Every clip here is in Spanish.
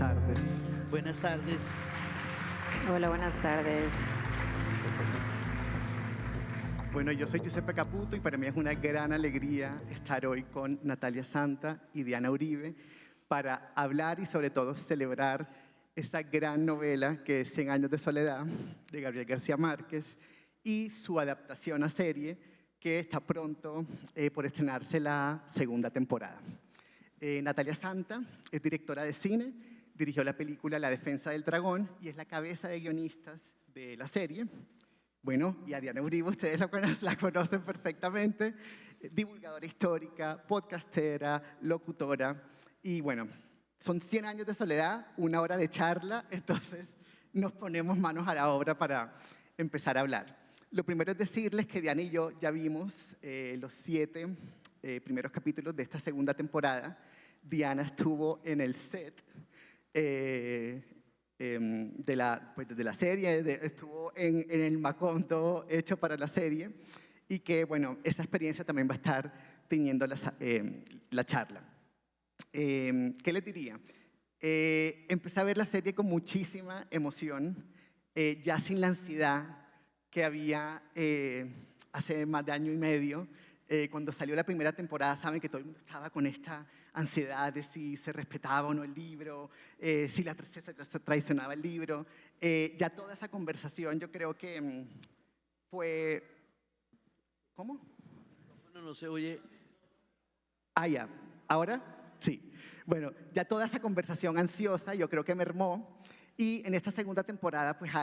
tardes. Buenas tardes. Hola, buenas tardes. Bueno, yo soy Giuseppe Caputo y para mí es una gran alegría estar hoy con Natalia Santa y Diana Uribe para hablar y sobre todo celebrar esa gran novela que es Cien años de soledad de Gabriel García Márquez y su adaptación a serie que está pronto por estrenarse la segunda temporada. Natalia Santa es directora de cine, dirigió la película La defensa del dragón y es la cabeza de guionistas de la serie. Bueno, y a Diana Uribe ustedes la conocen perfectamente, divulgadora histórica, podcastera, locutora y bueno, son 100 años de soledad, 1 hora de charla, entonces nos ponemos manos a la obra para empezar a hablar. Lo primero es decirles que Diana y yo ya vimos los 7 primeros capítulos de esta segunda temporada. Diana estuvo en el set de la serie, estuvo en el Macondo hecho para la serie y que, bueno, esa experiencia también va a estar teniendo la charla. ¿Qué les diría? Empecé a ver la serie con muchísima emoción, ya sin la ansiedad que había hace más de año y medio. Cuando salió la primera temporada, saben que todo el mundo estaba con esta ansiedad de si se respetaba o no el libro, si se traicionaba el libro. Ya toda esa conversación yo creo que fue... ¿Cómo? No se oye. Ah, ya. ¿Ahora? Sí. Bueno, ya toda esa conversación ansiosa yo creo que mermó y en esta segunda temporada pues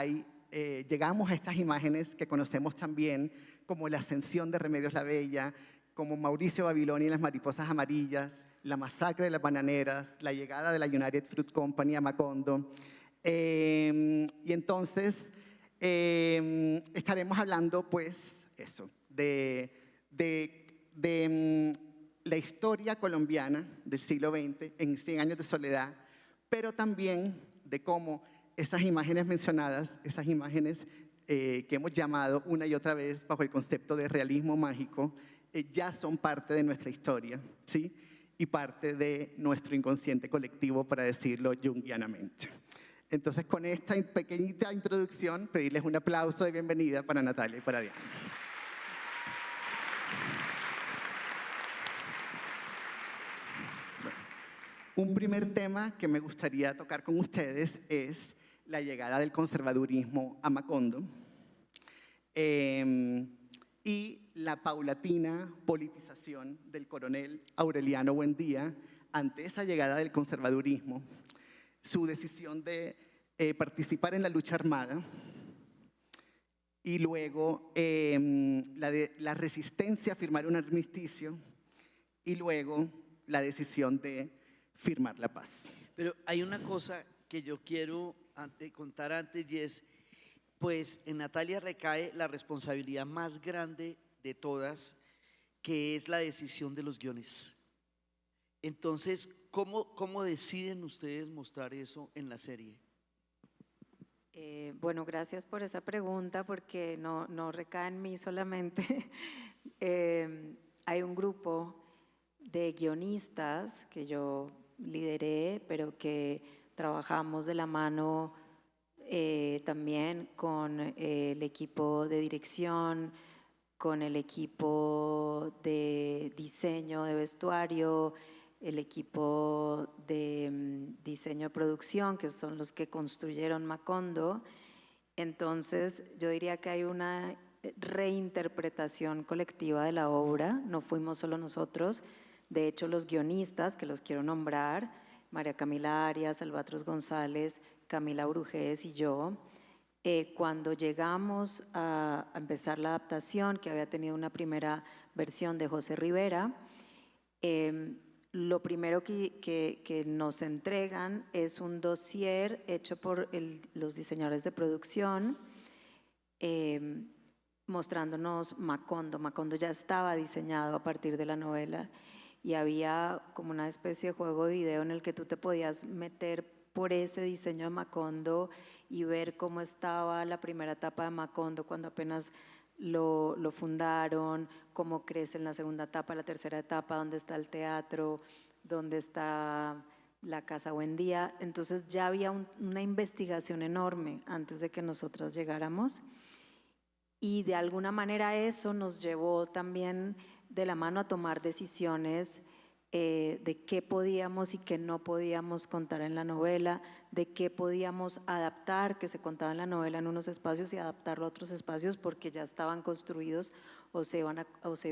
llegamos a estas imágenes que conocemos también como la ascensión de Remedios la Bella, como Mauricio Babilonia y las mariposas amarillas, la masacre de las bananeras, la llegada de la United Fruit Company a Macondo. Y entonces estaremos hablando pues eso, de la historia colombiana del siglo XX en 100 años de soledad, pero también de cómo esas imágenes mencionadas, esas imágenes que hemos llamado una y otra vez bajo el concepto de realismo mágico, ya son parte de nuestra historia, ¿sí? Y parte de nuestro inconsciente colectivo, para decirlo junguianamente. Entonces, con esta pequeñita introducción, pedirles un aplauso de bienvenida para Natalia y para Diana. Un primer tema que me gustaría tocar con ustedes es la llegada del conservadurismo a Macondo y la paulatina politización del coronel Aureliano Buendía ante esa llegada del conservadurismo, su decisión de participar en la lucha armada y luego la resistencia a firmar un armisticio y luego la decisión de firmar la paz. Pero hay una cosa que yo quiero contar antes y es, pues en Natalia recae la responsabilidad más grande de todas, que es la decisión de los guiones. Entonces, ¿cómo deciden ustedes mostrar eso en la serie? Bueno, gracias por esa pregunta porque no recae en mí solamente. Hay un grupo de guionistas que yo lideré, pero que trabajamos de la mano también con el equipo de dirección, con el equipo de diseño de vestuario, el equipo de diseño de producción, que son los que construyeron Macondo. Entonces, yo diría que hay una reinterpretación colectiva de la obra, no fuimos solo nosotros. De hecho, los guionistas, que los quiero nombrar, María Camila Arias, Albatros González, Camila Brujés y yo, cuando llegamos a empezar la adaptación, que había tenido una primera versión de José Rivera, lo primero que nos entregan es un dossier hecho por los diseñadores de producción, mostrándonos Macondo. Macondo ya estaba diseñado a partir de la novela y había como una especie de juego de video en el que tú te podías meter por ese diseño de Macondo y ver cómo estaba la primera etapa de Macondo cuando apenas lo fundaron, cómo crece en la segunda etapa, la tercera etapa, dónde está el teatro, dónde está La Casa Buendía. Entonces ya había una investigación enorme antes de que nosotras llegáramos, y de alguna manera eso nos llevó también de la mano a tomar decisiones de qué podíamos y qué no podíamos contar en la novela, de qué podíamos adaptar, que se contaba en la novela en unos espacios, y adaptarlo a otros espacios porque ya estaban construidos o se iba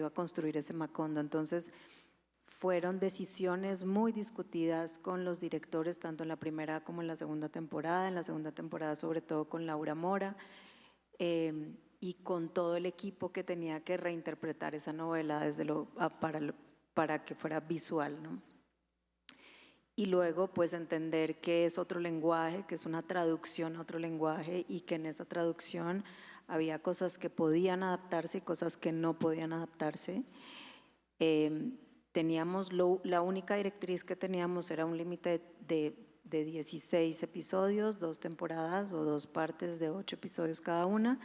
a construir ese Macondo. Entonces fueron decisiones muy discutidas con los directores, tanto en la primera como en la segunda temporada sobre todo con Laura Mora, y con todo el equipo que tenía que reinterpretar esa novela para que fuera visual, ¿no? Y luego pues entender que es otro lenguaje, que es una traducción a otro lenguaje, y que en esa traducción había cosas que podían adaptarse y cosas que no podían adaptarse. Teníamos la única directriz que teníamos era un límite de 16 episodios, 2 temporadas o 2 partes de 8 episodios cada una,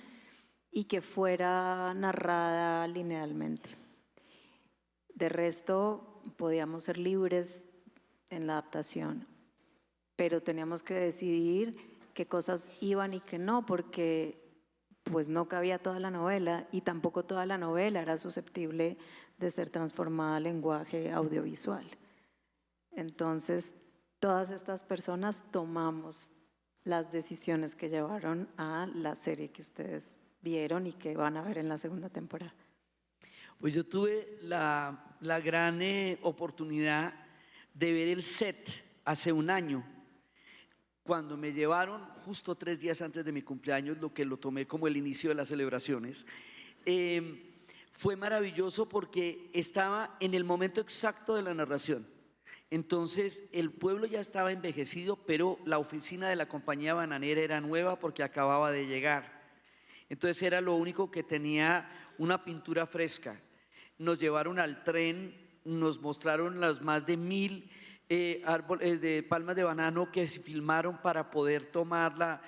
y que fuera narrada linealmente. De resto, podíamos ser libres en la adaptación, pero teníamos que decidir qué cosas iban y qué no, porque pues no cabía toda la novela, y tampoco toda la novela era susceptible de ser transformada a lenguaje audiovisual. Entonces, todas estas personas tomamos las decisiones que llevaron a la serie que ustedes vieron y que van a ver en la segunda temporada. Pues yo tuve la gran oportunidad de ver el set hace un año, cuando me llevaron justo 3 días antes de mi cumpleaños, lo que lo tomé como el inicio de las celebraciones. Fue maravilloso porque estaba en el momento exacto de la narración. Entonces el pueblo ya estaba envejecido, pero la oficina de la compañía bananera era nueva porque acababa de llegar. Entonces era lo único que tenía una pintura fresca. Nos llevaron al tren, nos mostraron las más de 1000 árboles de palmas de banano que se filmaron para poder tomar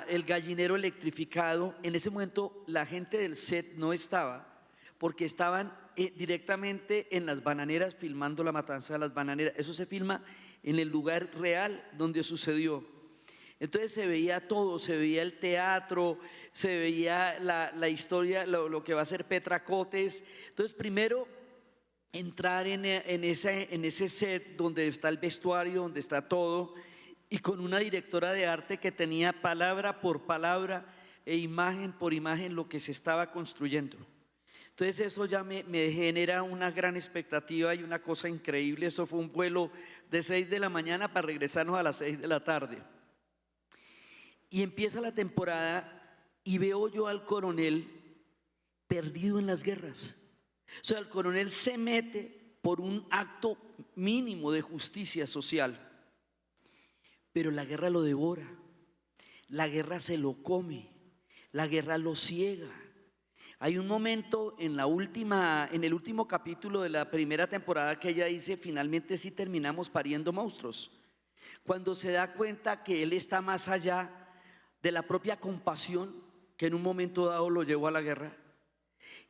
el gallinero electrificado. En ese momento la gente del set no estaba, porque estaban directamente en las bananeras filmando la matanza de las bananeras. Eso se filma en el lugar real donde sucedió. Entonces se veía todo, se veía el teatro, se veía la historia, lo que va a ser Petra Cotes. Entonces primero entrar en ese set donde está el vestuario, donde está todo, y con una directora de arte que tenía palabra por palabra e imagen por imagen lo que se estaba construyendo. Entonces eso ya me genera una gran expectativa y una cosa increíble. Eso fue un vuelo de 6 de la mañana para regresarnos a las 6 de la tarde. Y empieza la temporada y veo yo al coronel perdido en las guerras. O sea, el coronel se mete por un acto mínimo de justicia social, pero la guerra lo devora, la guerra se lo come, la guerra lo ciega. Hay un momento en el último capítulo de la primera temporada que ella dice: finalmente sí terminamos pariendo monstruos, cuando se da cuenta que él está más allá de la propia compasión que en un momento dado lo llevó a la guerra.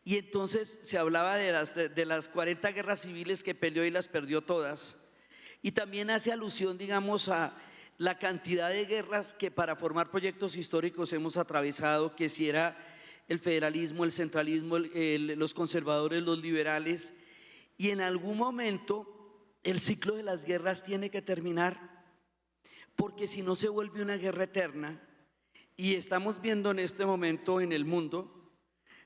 Y entonces se hablaba de las 40 guerras civiles que peleó y las perdió todas, y también hace alusión, digamos, a la cantidad de guerras que para formar proyectos históricos hemos atravesado, que si era el federalismo, el centralismo, los conservadores, los liberales, y en algún momento el ciclo de las guerras tiene que terminar, porque si no se vuelve una guerra eterna. Y estamos viendo en este momento en el mundo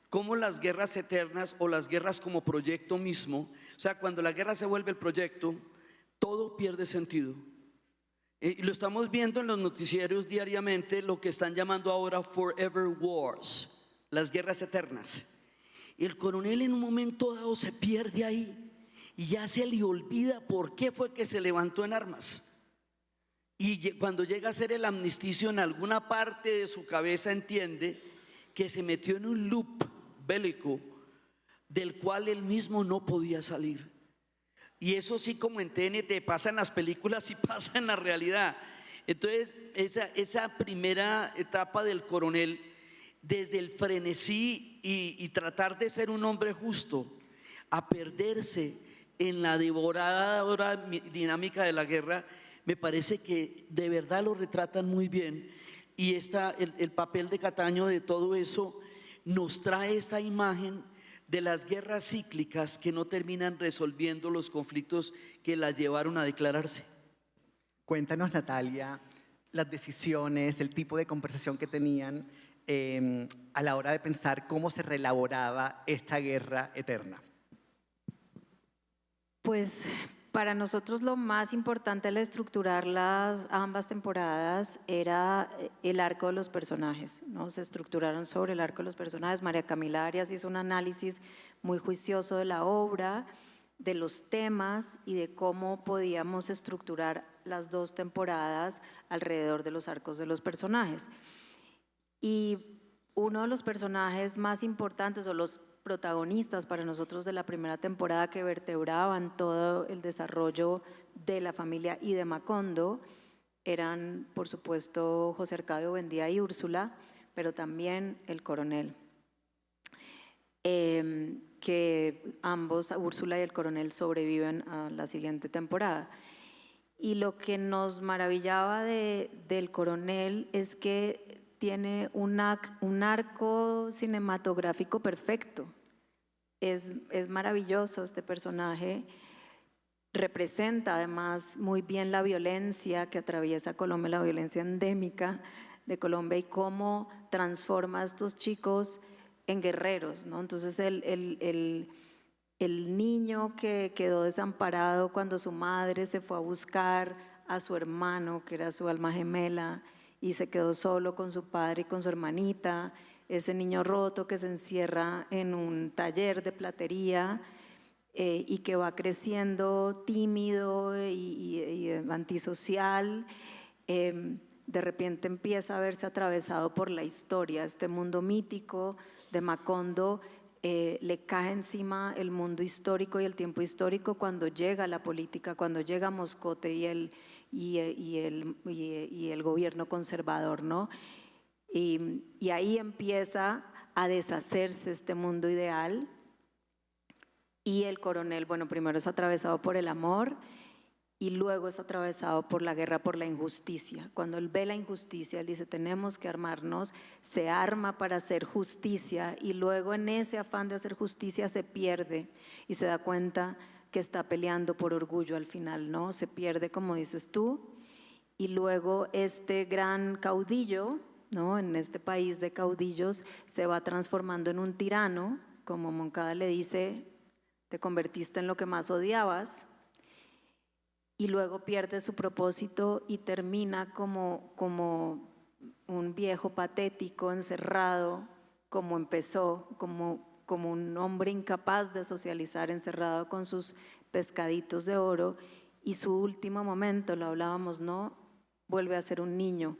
cómo las guerras eternas, o las guerras como proyecto mismo, o sea, cuando la guerra se vuelve el proyecto, todo pierde sentido. Y lo estamos viendo en los noticieros diariamente, lo que están llamando ahora forever wars, las guerras eternas. Y el coronel en un momento dado se pierde ahí y ya se le olvida por qué fue que se levantó en armas. Y cuando llega a hacer el amnisticio, en alguna parte de su cabeza entiende que se metió en un loop bélico del cual él mismo no podía salir. Y eso sí, como en TNT, pasa en las películas y pasa en la realidad. Entonces esa primera etapa del coronel, desde el frenesí y tratar de ser un hombre justo, a perderse en la devoradora dinámica de la guerra, me parece que de verdad lo retratan muy bien, y el papel de Cataño de todo eso nos trae esta imagen de las guerras cíclicas que no terminan resolviendo los conflictos que las llevaron a declararse. Cuéntanos, Natalia, las decisiones, el tipo de conversación que tenían a la hora de pensar cómo se reelaboraba esta guerra eterna. Pues para nosotros lo más importante al estructurar ambas temporadas era el arco de los personajes, ¿no? Se estructuraron sobre el arco de los personajes. María Camila Arias hizo un análisis muy juicioso de la obra, de los temas y de cómo podíamos estructurar las dos temporadas alrededor de los arcos de los personajes. Y uno de los personajes más importantes, o los protagonistas para nosotros de la primera temporada, que vertebraban todo el desarrollo de la familia y de Macondo, eran por supuesto José Arcadio Buendía y Úrsula, pero también el coronel, que ambos, Úrsula y el coronel, sobreviven a la siguiente temporada. Y lo que nos maravillaba del coronel es que tiene un arco cinematográfico perfecto. Es maravilloso este personaje, representa además muy bien la violencia que atraviesa Colombia, la violencia endémica de Colombia, y cómo transforma a estos chicos en guerreros, ¿no? Entonces el niño que quedó desamparado cuando su madre se fue a buscar a su hermano, que era su alma gemela, y se quedó solo con su padre y con su hermanita, ese niño roto que se encierra en un taller de platería y que va creciendo tímido y antisocial, de repente empieza a verse atravesado por la historia, este mundo mítico de Macondo. Le cae encima el mundo histórico y el tiempo histórico cuando llega la política, cuando llega Moscote y el gobierno conservador, ¿no? Y ahí empieza a deshacerse este mundo ideal, y el coronel, bueno, primero es atravesado por el amor y luego es atravesado por la guerra, por la injusticia. Cuando él ve la injusticia, él dice, tenemos que armarnos, se arma para hacer justicia, y luego en ese afán de hacer justicia se pierde y se da cuenta que está peleando por orgullo al final, ¿no? Se pierde, como dices tú, y luego este gran caudillo, ¿no? En este país de caudillos se va transformando en un tirano, como Moncada le dice, te convertiste en lo que más odiabas, y luego pierde su propósito y termina como un viejo patético, encerrado, como empezó, como un hombre incapaz de socializar, encerrado con sus pescaditos de oro, y su último momento, lo hablábamos, ¿no? Vuelve a ser un niño.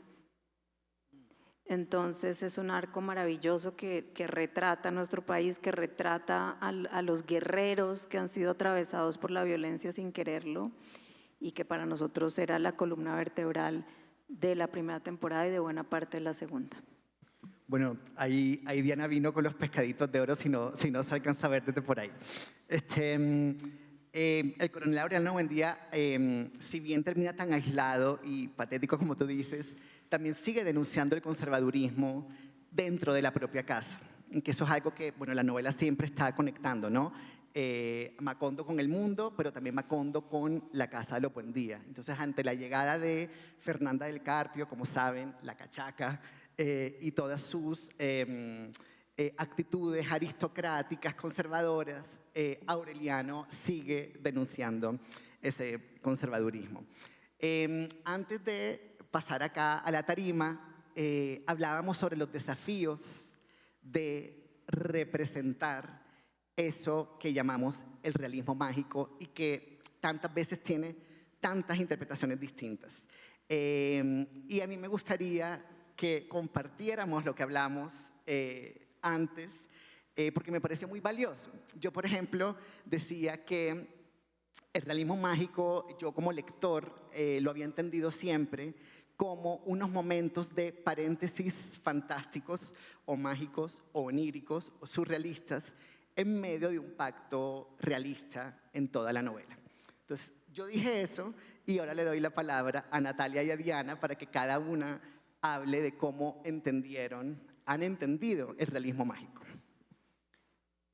Entonces es un arco maravilloso que retrata a nuestro país, que retrata a los guerreros que han sido atravesados por la violencia sin quererlo, y que para nosotros era la columna vertebral de la primera temporada y de buena parte de la segunda. Bueno, ahí Diana vino con los pescaditos de oro, si no se alcanza a ver desde por ahí. El coronel Aureliano Buendía, si bien termina tan aislado y patético como tú dices, también sigue denunciando el conservadurismo dentro de la propia casa, que eso es algo que, bueno, la novela siempre está conectando, ¿no? Macondo con el mundo, pero también Macondo con la casa de los Buendía. Entonces, ante la llegada de Fernanda del Carpio, como saben, la cachaca, y todas sus actitudes aristocráticas, conservadoras, Aureliano sigue denunciando ese conservadurismo. Antes de pasar acá a la tarima, hablábamos sobre los desafíos de representar eso que llamamos el realismo mágico y que tantas veces tiene tantas interpretaciones distintas. Y a mí me gustaría que compartiéramos lo que hablamos antes, porque me pareció muy valioso. Yo, por ejemplo, decía que el realismo mágico, yo como lector lo había entendido siempre como unos momentos de paréntesis fantásticos o mágicos o oníricos o surrealistas en medio de un pacto realista en toda la novela. Entonces, Yo dije eso y ahora le doy la palabra a Natalia y a Diana para que cada una hable de cómo han entendido el realismo mágico.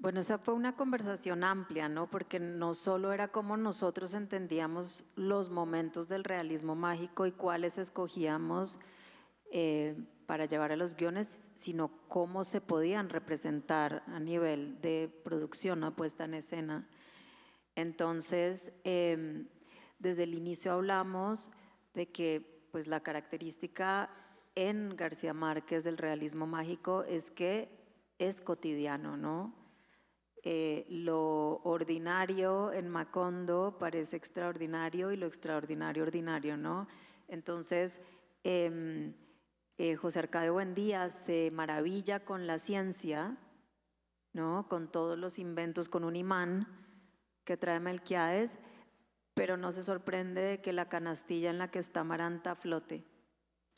Bueno, esa fue una conversación amplia, ¿no? Porque no solo era cómo nosotros entendíamos los momentos del realismo mágico y cuáles escogíamos para llevar a los guiones, sino cómo se podían representar a nivel de producción, ¿no? Puesta en escena. Entonces, desde el inicio hablamos de que pues, la característica en García Márquez del realismo mágico es que es cotidiano, ¿no? Lo ordinario en Macondo parece extraordinario y lo extraordinario ordinario, ¿no? Entonces, José Arcadio Buendía se maravilla con la ciencia, ¿no? Con todos los inventos, con un imán que trae Melquiades, pero no se sorprende de que la canastilla en la que está Amaranta flote.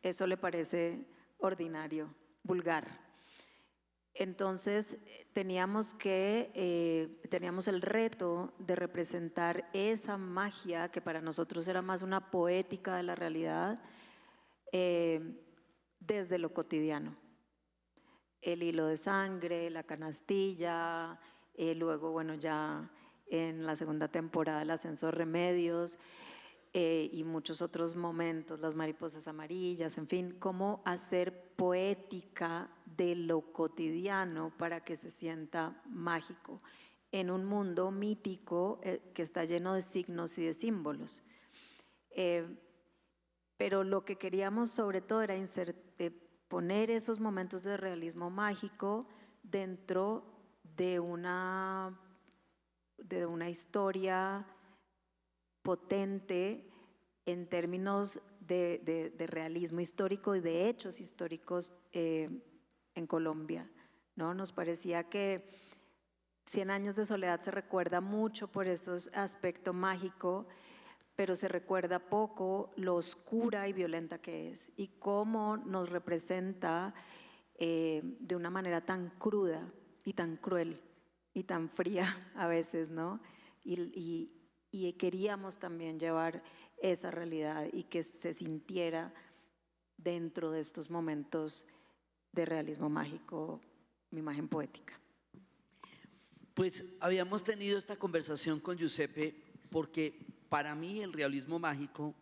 Eso le parece ordinario, vulgar. Entonces teníamos el reto de representar esa magia que para nosotros era más una poética de la realidad desde lo cotidiano. El hilo de sangre, la canastilla, luego bueno ya en la segunda temporada el ascenso de Remedios y muchos otros momentos, las mariposas amarillas, en fin, cómo hacer poética de lo cotidiano para que se sienta mágico en un mundo mítico que está lleno de signos y de símbolos. Pero lo que queríamos sobre todo era poner esos momentos de realismo mágico dentro de una historia potente en términos de realismo histórico y de hechos históricos en Colombia, ¿no? Nos parecía que 100 años de soledad se recuerda mucho por esos aspectos mágicos, pero se recuerda poco lo oscura y violenta que es y cómo nos representa de una manera tan cruda y tan cruel y tan fría a veces, ¿no? Y queríamos también llevar esa realidad y que se sintiera dentro de estos momentos de realismo mágico, mi imagen poética. Pues habíamos tenido esta conversación con Giuseppe porque para mí el realismo mágico,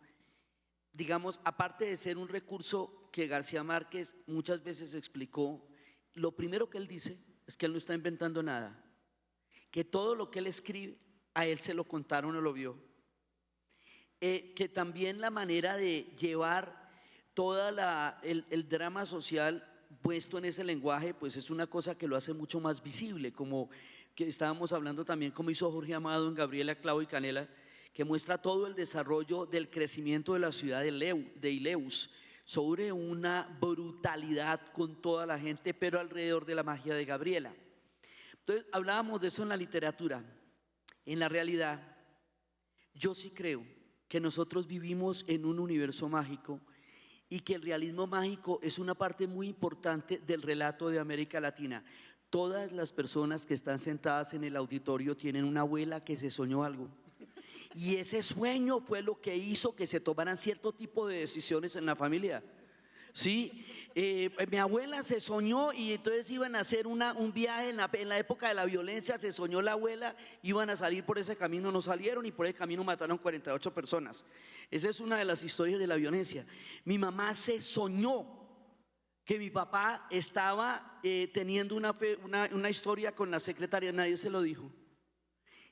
digamos, aparte de ser un recurso que García Márquez muchas veces explicó, lo primero que él dice es que él no está inventando nada, que todo lo que él escribe a él se lo contaron o lo vio, que también la manera de llevar todo el drama social puesto en ese lenguaje pues es una cosa que lo hace mucho más visible, como que estábamos hablando también como hizo Jorge Amado en Gabriela, Clavo y Canela, que muestra todo el desarrollo del crecimiento de la ciudad de Ileus sobre una brutalidad con toda la gente, pero alrededor de la magia de Gabriela. Entonces hablábamos de eso en la literatura. En la realidad, yo sí creo que nosotros vivimos en un universo mágico y que el realismo mágico es una parte muy importante del relato de América Latina. Todas las personas que están sentadas en el auditorio tienen una abuela que se soñó algo. Y ese sueño fue lo que hizo que se tomaran cierto tipo de decisiones en la familia. Sí, mi abuela se soñó y entonces iban a hacer un viaje en la época de la violencia, se soñó la abuela, iban a salir por ese camino, no salieron y por ese camino mataron 48 personas. Esa es una de las historias de la violencia. Mi mamá se soñó que mi papá estaba teniendo una historia con la secretaria, nadie se lo dijo.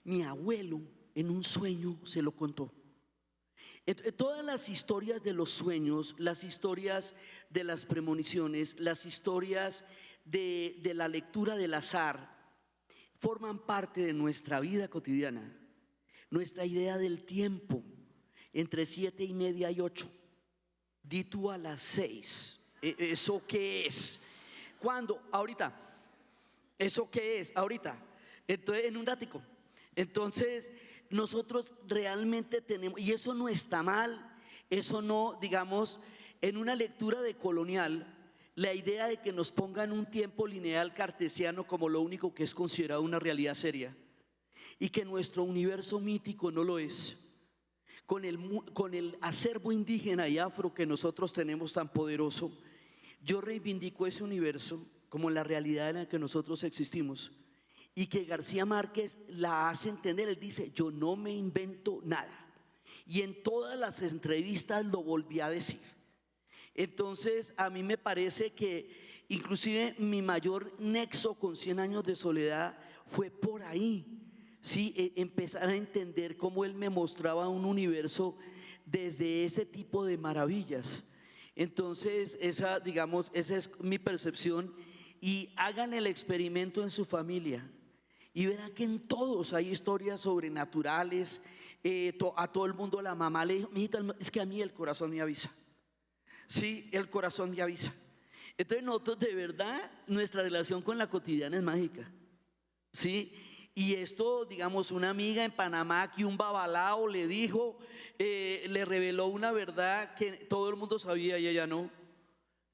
Mi abuelo en un sueño se lo contó. Todas las historias de los sueños, las historias de las premoniciones, las historias de la lectura del azar forman parte de nuestra vida cotidiana, nuestra idea del tiempo entre 7:30 y 8. Di tú a las 6. ¿Eso qué es? ¿Cuándo? Ahorita. ¿Eso qué es? Ahorita. Entonces, en un ratico. Entonces, nosotros realmente tenemos, y eso no está mal, eso no, digamos, en una lectura de Colonial, la idea de que nos pongan un tiempo lineal cartesiano como lo único que es considerado una realidad seria, y que nuestro universo mítico no lo es. con el acervo indígena y afro que nosotros tenemos tan poderoso, yo reivindico ese universo como la realidad en la que nosotros existimos y que García Márquez la hace entender. Él dice: yo no me invento nada, y en todas las entrevistas lo volví a decir. Entonces a mí me parece que inclusive mi mayor nexo con 100 años de soledad fue por ahí, ¿sí? Empezar a entender cómo él me mostraba un universo desde ese tipo de maravillas. Entonces esa, digamos, esa es mi percepción, y hagan el experimento en su familia y verán que en todos hay historias sobrenaturales. A todo el mundo la mamá le dijo: mijita, es que a mí el corazón me avisa. Sí, el corazón me avisa. Entonces nosotros, de verdad, nuestra relación con la cotidiana es mágica, ¿sí? Y esto, digamos, una amiga en Panamá que un babalao le dijo, le reveló una verdad que todo el mundo sabía y ella no,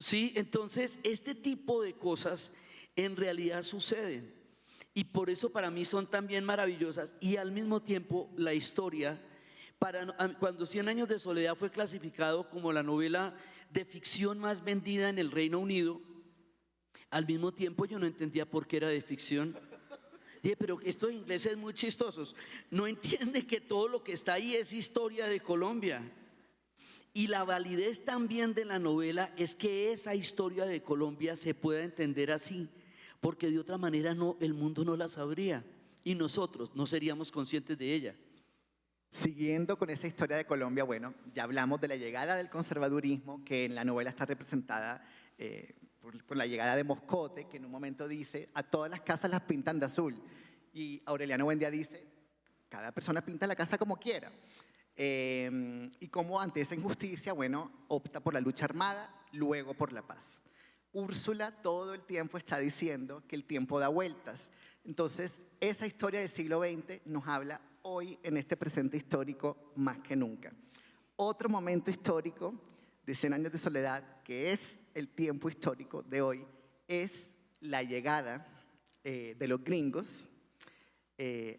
¿sí? Entonces este tipo de cosas en realidad suceden, y por eso para mí son también maravillosas. Y al mismo tiempo la historia, cuando 100 años de soledad fue clasificado como la novela de ficción más vendida en el Reino Unido, al mismo tiempo yo no entendía por qué era de ficción. Dije: pero estos ingleses muy chistosos, no entienden que todo lo que está ahí es historia de Colombia. Y la validez también de la novela es que esa historia de Colombia se pueda entender así, porque de otra manera no, el mundo no la sabría y nosotros no seríamos conscientes de ella. Siguiendo con esa historia de Colombia, bueno, ya hablamos de la llegada del conservadurismo, que en la novela está representada por la llegada de Moscote, que en un momento dice: a todas las casas las pintan de azul. Y Aureliano Buendía dice: cada persona pinta la casa como quiera. Y como ante esa injusticia, bueno, opta por la lucha armada, luego por la paz. Úrsula todo el tiempo está diciendo que el tiempo da vueltas. Entonces, esa historia del siglo XX nos habla hoy en este presente histórico más que nunca. Otro momento histórico de 100 años de soledad, que es el tiempo histórico de hoy, es la llegada de los gringos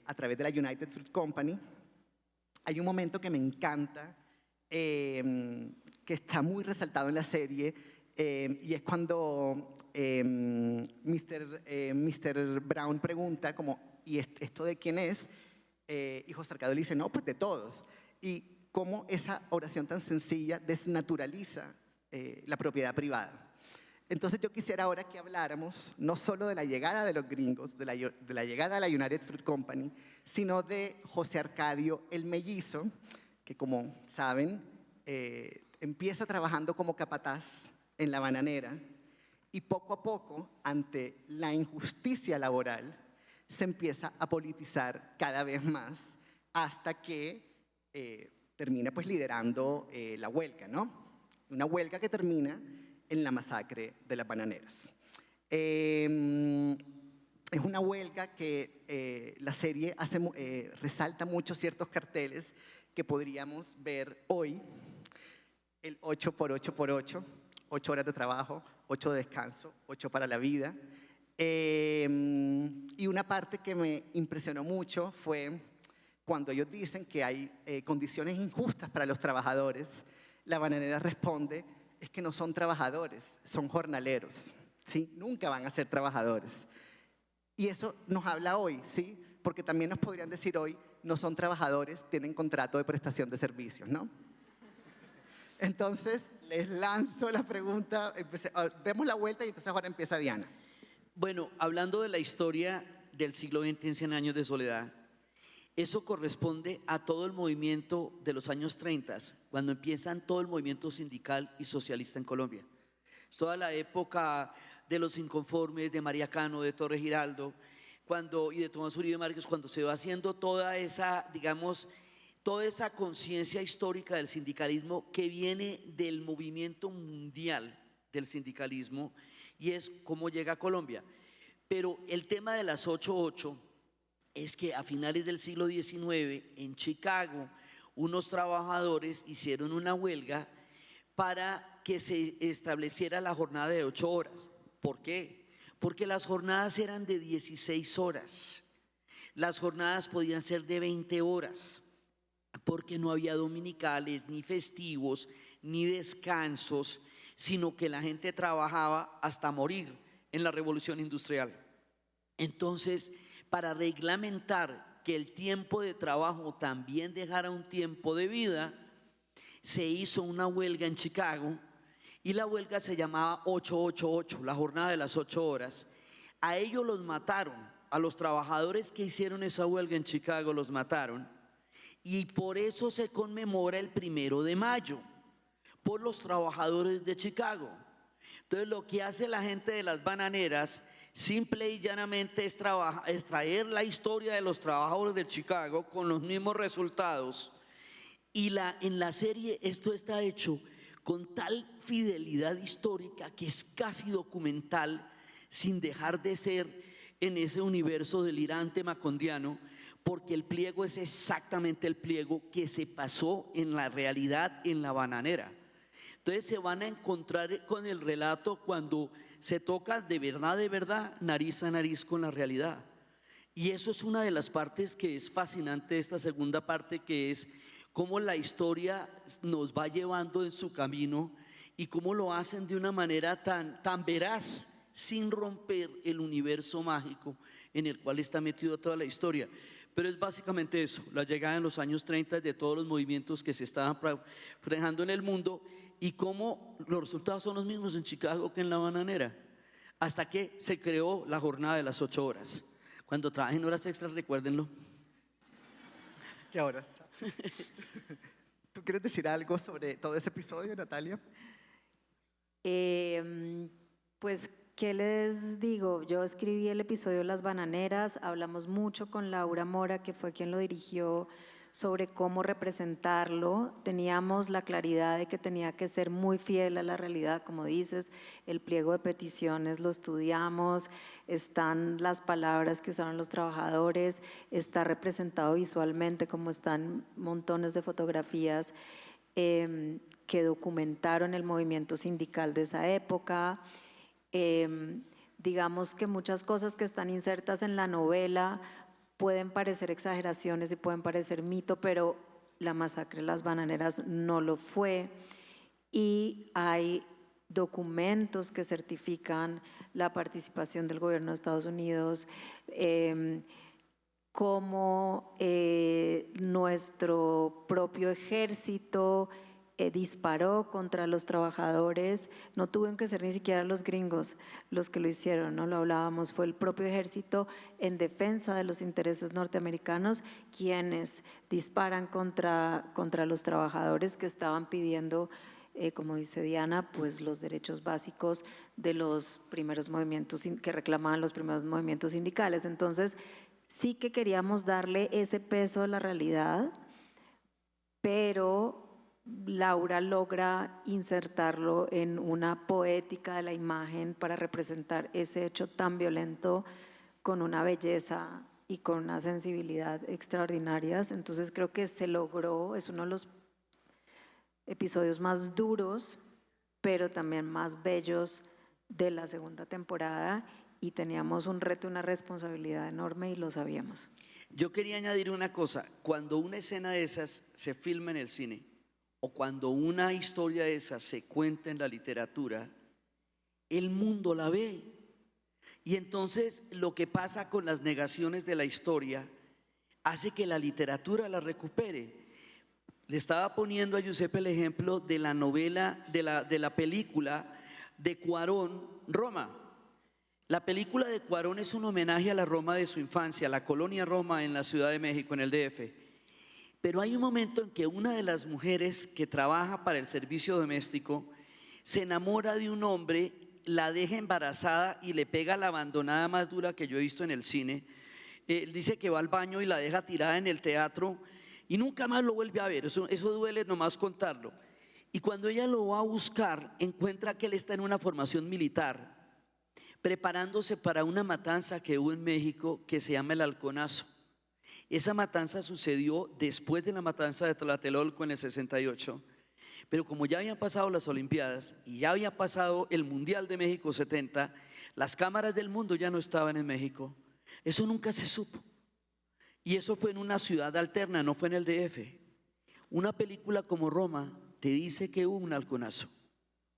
a través de la United Fruit Company. Hay un momento que me encanta, que está muy resaltado en la serie, y es cuando Mr. Brown pregunta como: ¿y esto de quién es? Y José Arcadio le dice: no, pues de todos. Y cómo esa oración tan sencilla desnaturaliza la propiedad privada. Entonces yo quisiera ahora que habláramos no solo de la llegada de los gringos, de la llegada a la United Fruit Company, sino de José Arcadio el mellizo, que como saben empieza trabajando como capataz en la bananera, y poco a poco, ante la injusticia laboral, se empieza a politizar cada vez más hasta que termina pues liderando la huelga, ¿no? Una huelga que termina en la masacre de las bananeras. Es una huelga que la serie resalta mucho ciertos carteles que podríamos ver hoy: el 8 por 8 por 8, 8 horas de trabajo, 8 de descanso, 8 para la vida. Y una parte que me impresionó mucho fue cuando ellos dicen que hay condiciones injustas para los trabajadores. La bananera responde: es que no son trabajadores, son jornaleros, ¿sí? Nunca van a ser trabajadores. Y eso nos habla hoy, ¿sí? Porque también nos podrían decir hoy: no son trabajadores, tienen contrato de prestación de servicios, ¿no? Entonces, les lanzo la pregunta, demos la vuelta y entonces ahora empieza Diana. Bueno, hablando de la historia del siglo XX en 100 años de soledad, eso corresponde a todo el movimiento de los años 30, cuando empiezan todo el movimiento sindical y socialista en Colombia. Es toda la época de los inconformes, de María Cano, de Torres Giraldo, y de Tomás Uribe Márquez, cuando se va haciendo toda esa, digamos, toda esa conciencia histórica del sindicalismo que viene del movimiento mundial del sindicalismo, y es cómo llega a Colombia. Pero el tema de las 8-8 es que a finales del siglo XIX en Chicago unos trabajadores hicieron una huelga para que se estableciera la jornada de 8 horas. ¿Por qué? Porque las jornadas eran de 16 horas, las jornadas podían ser de 20 horas. porque no había dominicales, ni festivos, ni descansos, sino que la gente trabajaba hasta morir en la Revolución Industrial. Entonces, para reglamentar que el tiempo de trabajo también dejara un tiempo de vida, se hizo una huelga en Chicago, y la huelga se llamaba 888, la jornada de las 8 horas. A ellos los mataron, a los trabajadores que hicieron esa huelga en Chicago los mataron, y por eso se conmemora el 1 de mayo, por los trabajadores de Chicago. Entonces, lo que hace la gente de las bananeras simple y llanamente es traer la historia de los trabajadores de Chicago con los mismos resultados. Y en la serie esto está hecho con tal fidelidad histórica que es casi documental, sin dejar de ser en ese universo delirante macondiano, porque el pliego es exactamente el pliego que se pasó en la realidad en la bananera. Entonces se van a encontrar con el relato cuando se toca de verdad, nariz a nariz con la realidad. Y eso es una de las partes que es fascinante de esta segunda parte, que es cómo la historia nos va llevando en su camino y cómo lo hacen de una manera tan veraz, sin romper el universo mágico en el cual está metido toda la historia. Pero es básicamente eso, la llegada en los años 30 de todos los movimientos que se estaban forjando en el mundo, y cómo los resultados son los mismos en Chicago que en la bananera, hasta que se creó la jornada de las 8 horas. Cuando trabajen horas extras, recuérdenlo. ¿Qué hora está? ¿Tú quieres decir algo sobre todo ese episodio, Natalia? Pues, ¿qué les digo? Yo escribí el episodio Las Bananeras, hablamos mucho con Laura Mora, que fue quien lo dirigió, sobre cómo representarlo. Teníamos la claridad de que tenía que ser muy fiel a la realidad, como dices, el pliego de peticiones lo estudiamos, están las palabras que usaron los trabajadores, está representado visualmente, como están montones de fotografías que documentaron el movimiento sindical de esa época. Digamos que muchas cosas que están insertas en la novela pueden parecer exageraciones y pueden parecer mito, pero la masacre de las bananeras no lo fue, y hay documentos que certifican la participación del gobierno de Estados Unidos, como nuestro propio ejército disparó contra los trabajadores. No tuvieron que ser ni siquiera los gringos los que lo hicieron, no lo hablábamos, fue el propio ejército en defensa de los intereses norteamericanos quienes disparan contra los trabajadores que estaban pidiendo, como dice Diana, pues los derechos básicos de los primeros movimientos que reclamaban los primeros movimientos sindicales. Entonces sí que queríamos darle ese peso a la realidad, pero Laura logra insertarlo en una poética de la imagen para representar ese hecho tan violento con una belleza y con una sensibilidad extraordinarias. Entonces creo que se logró, es uno de los episodios más duros, pero también más bellos de la segunda temporada, y teníamos un reto, una responsabilidad enorme y lo sabíamos. Yo quería añadir una cosa: cuando una escena de esas se filma en el cine, o cuando una historia de esas se cuenta en la literatura, el mundo la ve. Y entonces lo que pasa con las negaciones de la historia hace que la literatura la recupere. Le estaba poniendo a Giuseppe el ejemplo de la novela, de la película de Cuarón, Roma. La película de Cuarón es un homenaje a la Roma de su infancia, la colonia Roma en la Ciudad de México, en el DF. Pero hay un momento en que una de las mujeres que trabaja para el servicio doméstico se enamora de un hombre, la deja embarazada y le pega la abandonada más dura que yo he visto en el cine. Él dice que va al baño y la deja tirada en el teatro y nunca más lo vuelve a ver. Eso duele nomás contarlo. Y cuando ella lo va a buscar, encuentra que él está en una formación militar, preparándose para una matanza que hubo en México que se llama el Halconazo. Esa matanza sucedió después de la matanza de Tlatelolco en el 68, pero como ya habían pasado las Olimpiadas y ya había pasado el Mundial de México 70, las cámaras del mundo ya no estaban en México. Eso nunca se supo, y eso fue en una ciudad alterna, no fue en el DF. Una película como Roma te dice que hubo un halconazo.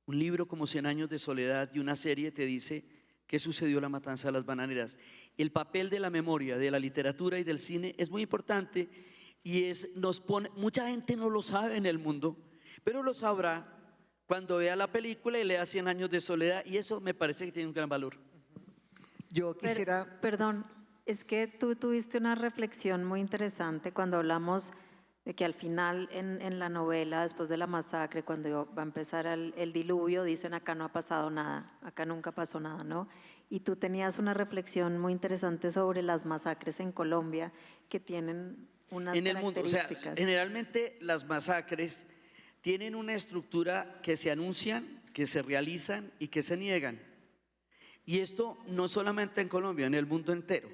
Un libro como 100 años de soledad y una serie te dice qué sucedió en la matanza de las bananeras. El papel de la memoria, de la literatura y del cine es muy importante y nos pone, mucha gente no lo sabe en el mundo, pero lo sabrá cuando vea la película y lea 100 años de soledad, y eso me parece que tiene un gran valor. Yo quisiera... Perdón, es que tú tuviste una reflexión muy interesante cuando hablamos de que al final en la novela, después de la masacre, cuando va a empezar el diluvio, dicen acá no ha pasado nada, acá nunca pasó nada, ¿no? Y tú tenías una reflexión muy interesante sobre las masacres en Colombia que tienen unas En el mundo, o sea, características. generalmente las masacres tienen una estructura que se anuncian, que se realizan y que se niegan. Y esto no solamente en Colombia, en el mundo entero.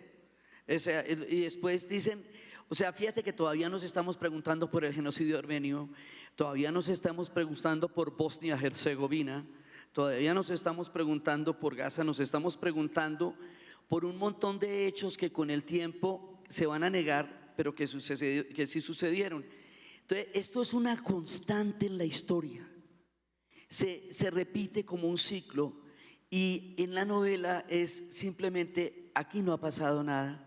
O sea, y después dicen, o sea, fíjate que todavía nos estamos preguntando por el genocidio armenio, todavía nos estamos preguntando por Bosnia-Herzegovina, todavía nos estamos preguntando por Gaza, nos estamos preguntando por un montón de hechos que con el tiempo se van a negar, pero que sí sucedieron. Entonces, esto es una constante en la historia, se repite como un ciclo, y en la novela es simplemente, aquí no ha pasado nada.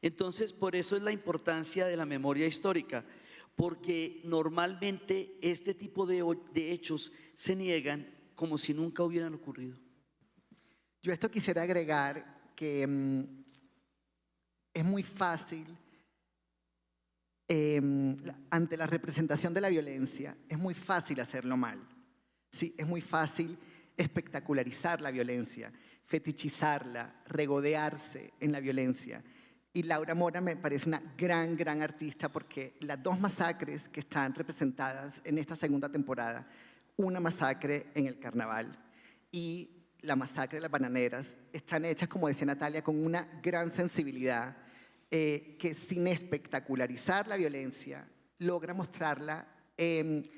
Entonces, por eso es la importancia de la memoria histórica, porque normalmente este tipo de hechos se niegan como si nunca hubieran ocurrido. Yo esto quisiera agregar que es muy fácil, ante la representación de la violencia, es muy fácil hacerlo mal. Sí, es muy fácil espectacularizar la violencia, fetichizarla, regodearse en la violencia. Y Laura Mora me parece una gran artista, porque las dos masacres que están representadas en esta segunda temporada, una masacre en el carnaval y la masacre de las bananeras, están hechas, como decía Natalia, con una gran sensibilidad que sin espectacularizar la violencia logra mostrarla en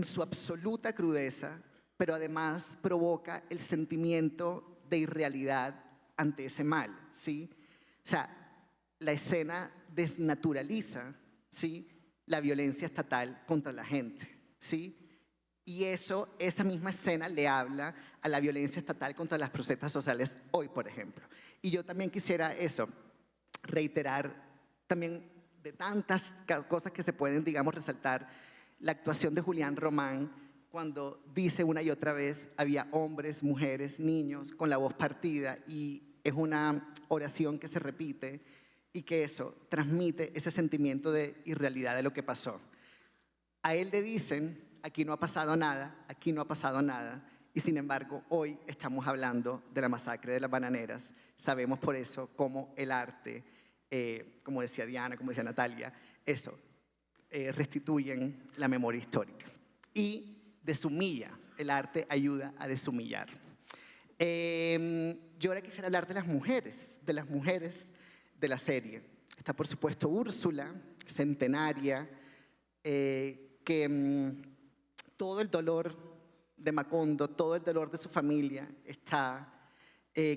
su absoluta crudeza, pero además provoca el sentimiento de irrealidad ante ese mal, ¿sí? O sea, la escena desnaturaliza, ¿sí?, la violencia estatal contra la gente, ¿sí? Y esa misma escena le habla a la violencia estatal contra las protestas sociales hoy, por ejemplo. Y yo también quisiera reiterar también de tantas cosas que se pueden, digamos, resaltar, la actuación de Julián Román, cuando dice una y otra vez, había hombres, mujeres, niños, con la voz partida, y es una oración que se repite y que eso transmite ese sentimiento de irrealidad de lo que pasó. A él le dicen, aquí no ha pasado nada, aquí no ha pasado nada, y sin embargo hoy estamos hablando de la masacre de las bananeras. Sabemos por eso cómo el arte, como decía Diana, como decía Natalia, restituyen la memoria histórica y deshumilla. El arte ayuda a deshumillar. Yo ahora quisiera hablar de las mujeres de la serie. Está, por supuesto, Úrsula, centenaria, que todo el dolor de Macondo, todo el dolor de su familia está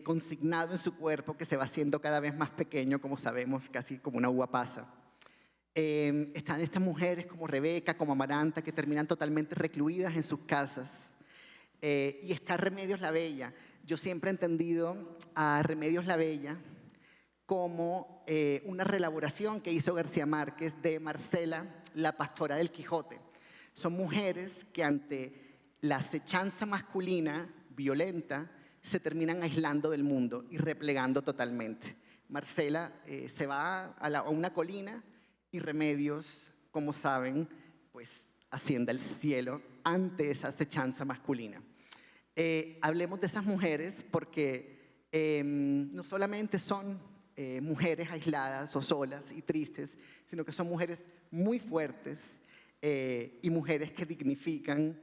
consignado en su cuerpo, que se va haciendo cada vez más pequeño, como sabemos, casi como una uva pasa. Están estas mujeres como Rebeca, como Amaranta, que terminan totalmente recluidas en sus casas. Y está Remedios la Bella. Yo siempre he entendido a Remedios la Bella como una reelaboración que hizo García Márquez de Marcela, la pastora del Quijote. Son mujeres que ante la acechanza masculina violenta se terminan aislando del mundo y replegando totalmente. Marcela se va a una colina y Remedios, como saben, pues asciende al cielo ante esa acechanza masculina. Hablemos de esas mujeres porque no solamente son mujeres aisladas o solas y tristes, sino que son mujeres muy fuertes y mujeres que dignifican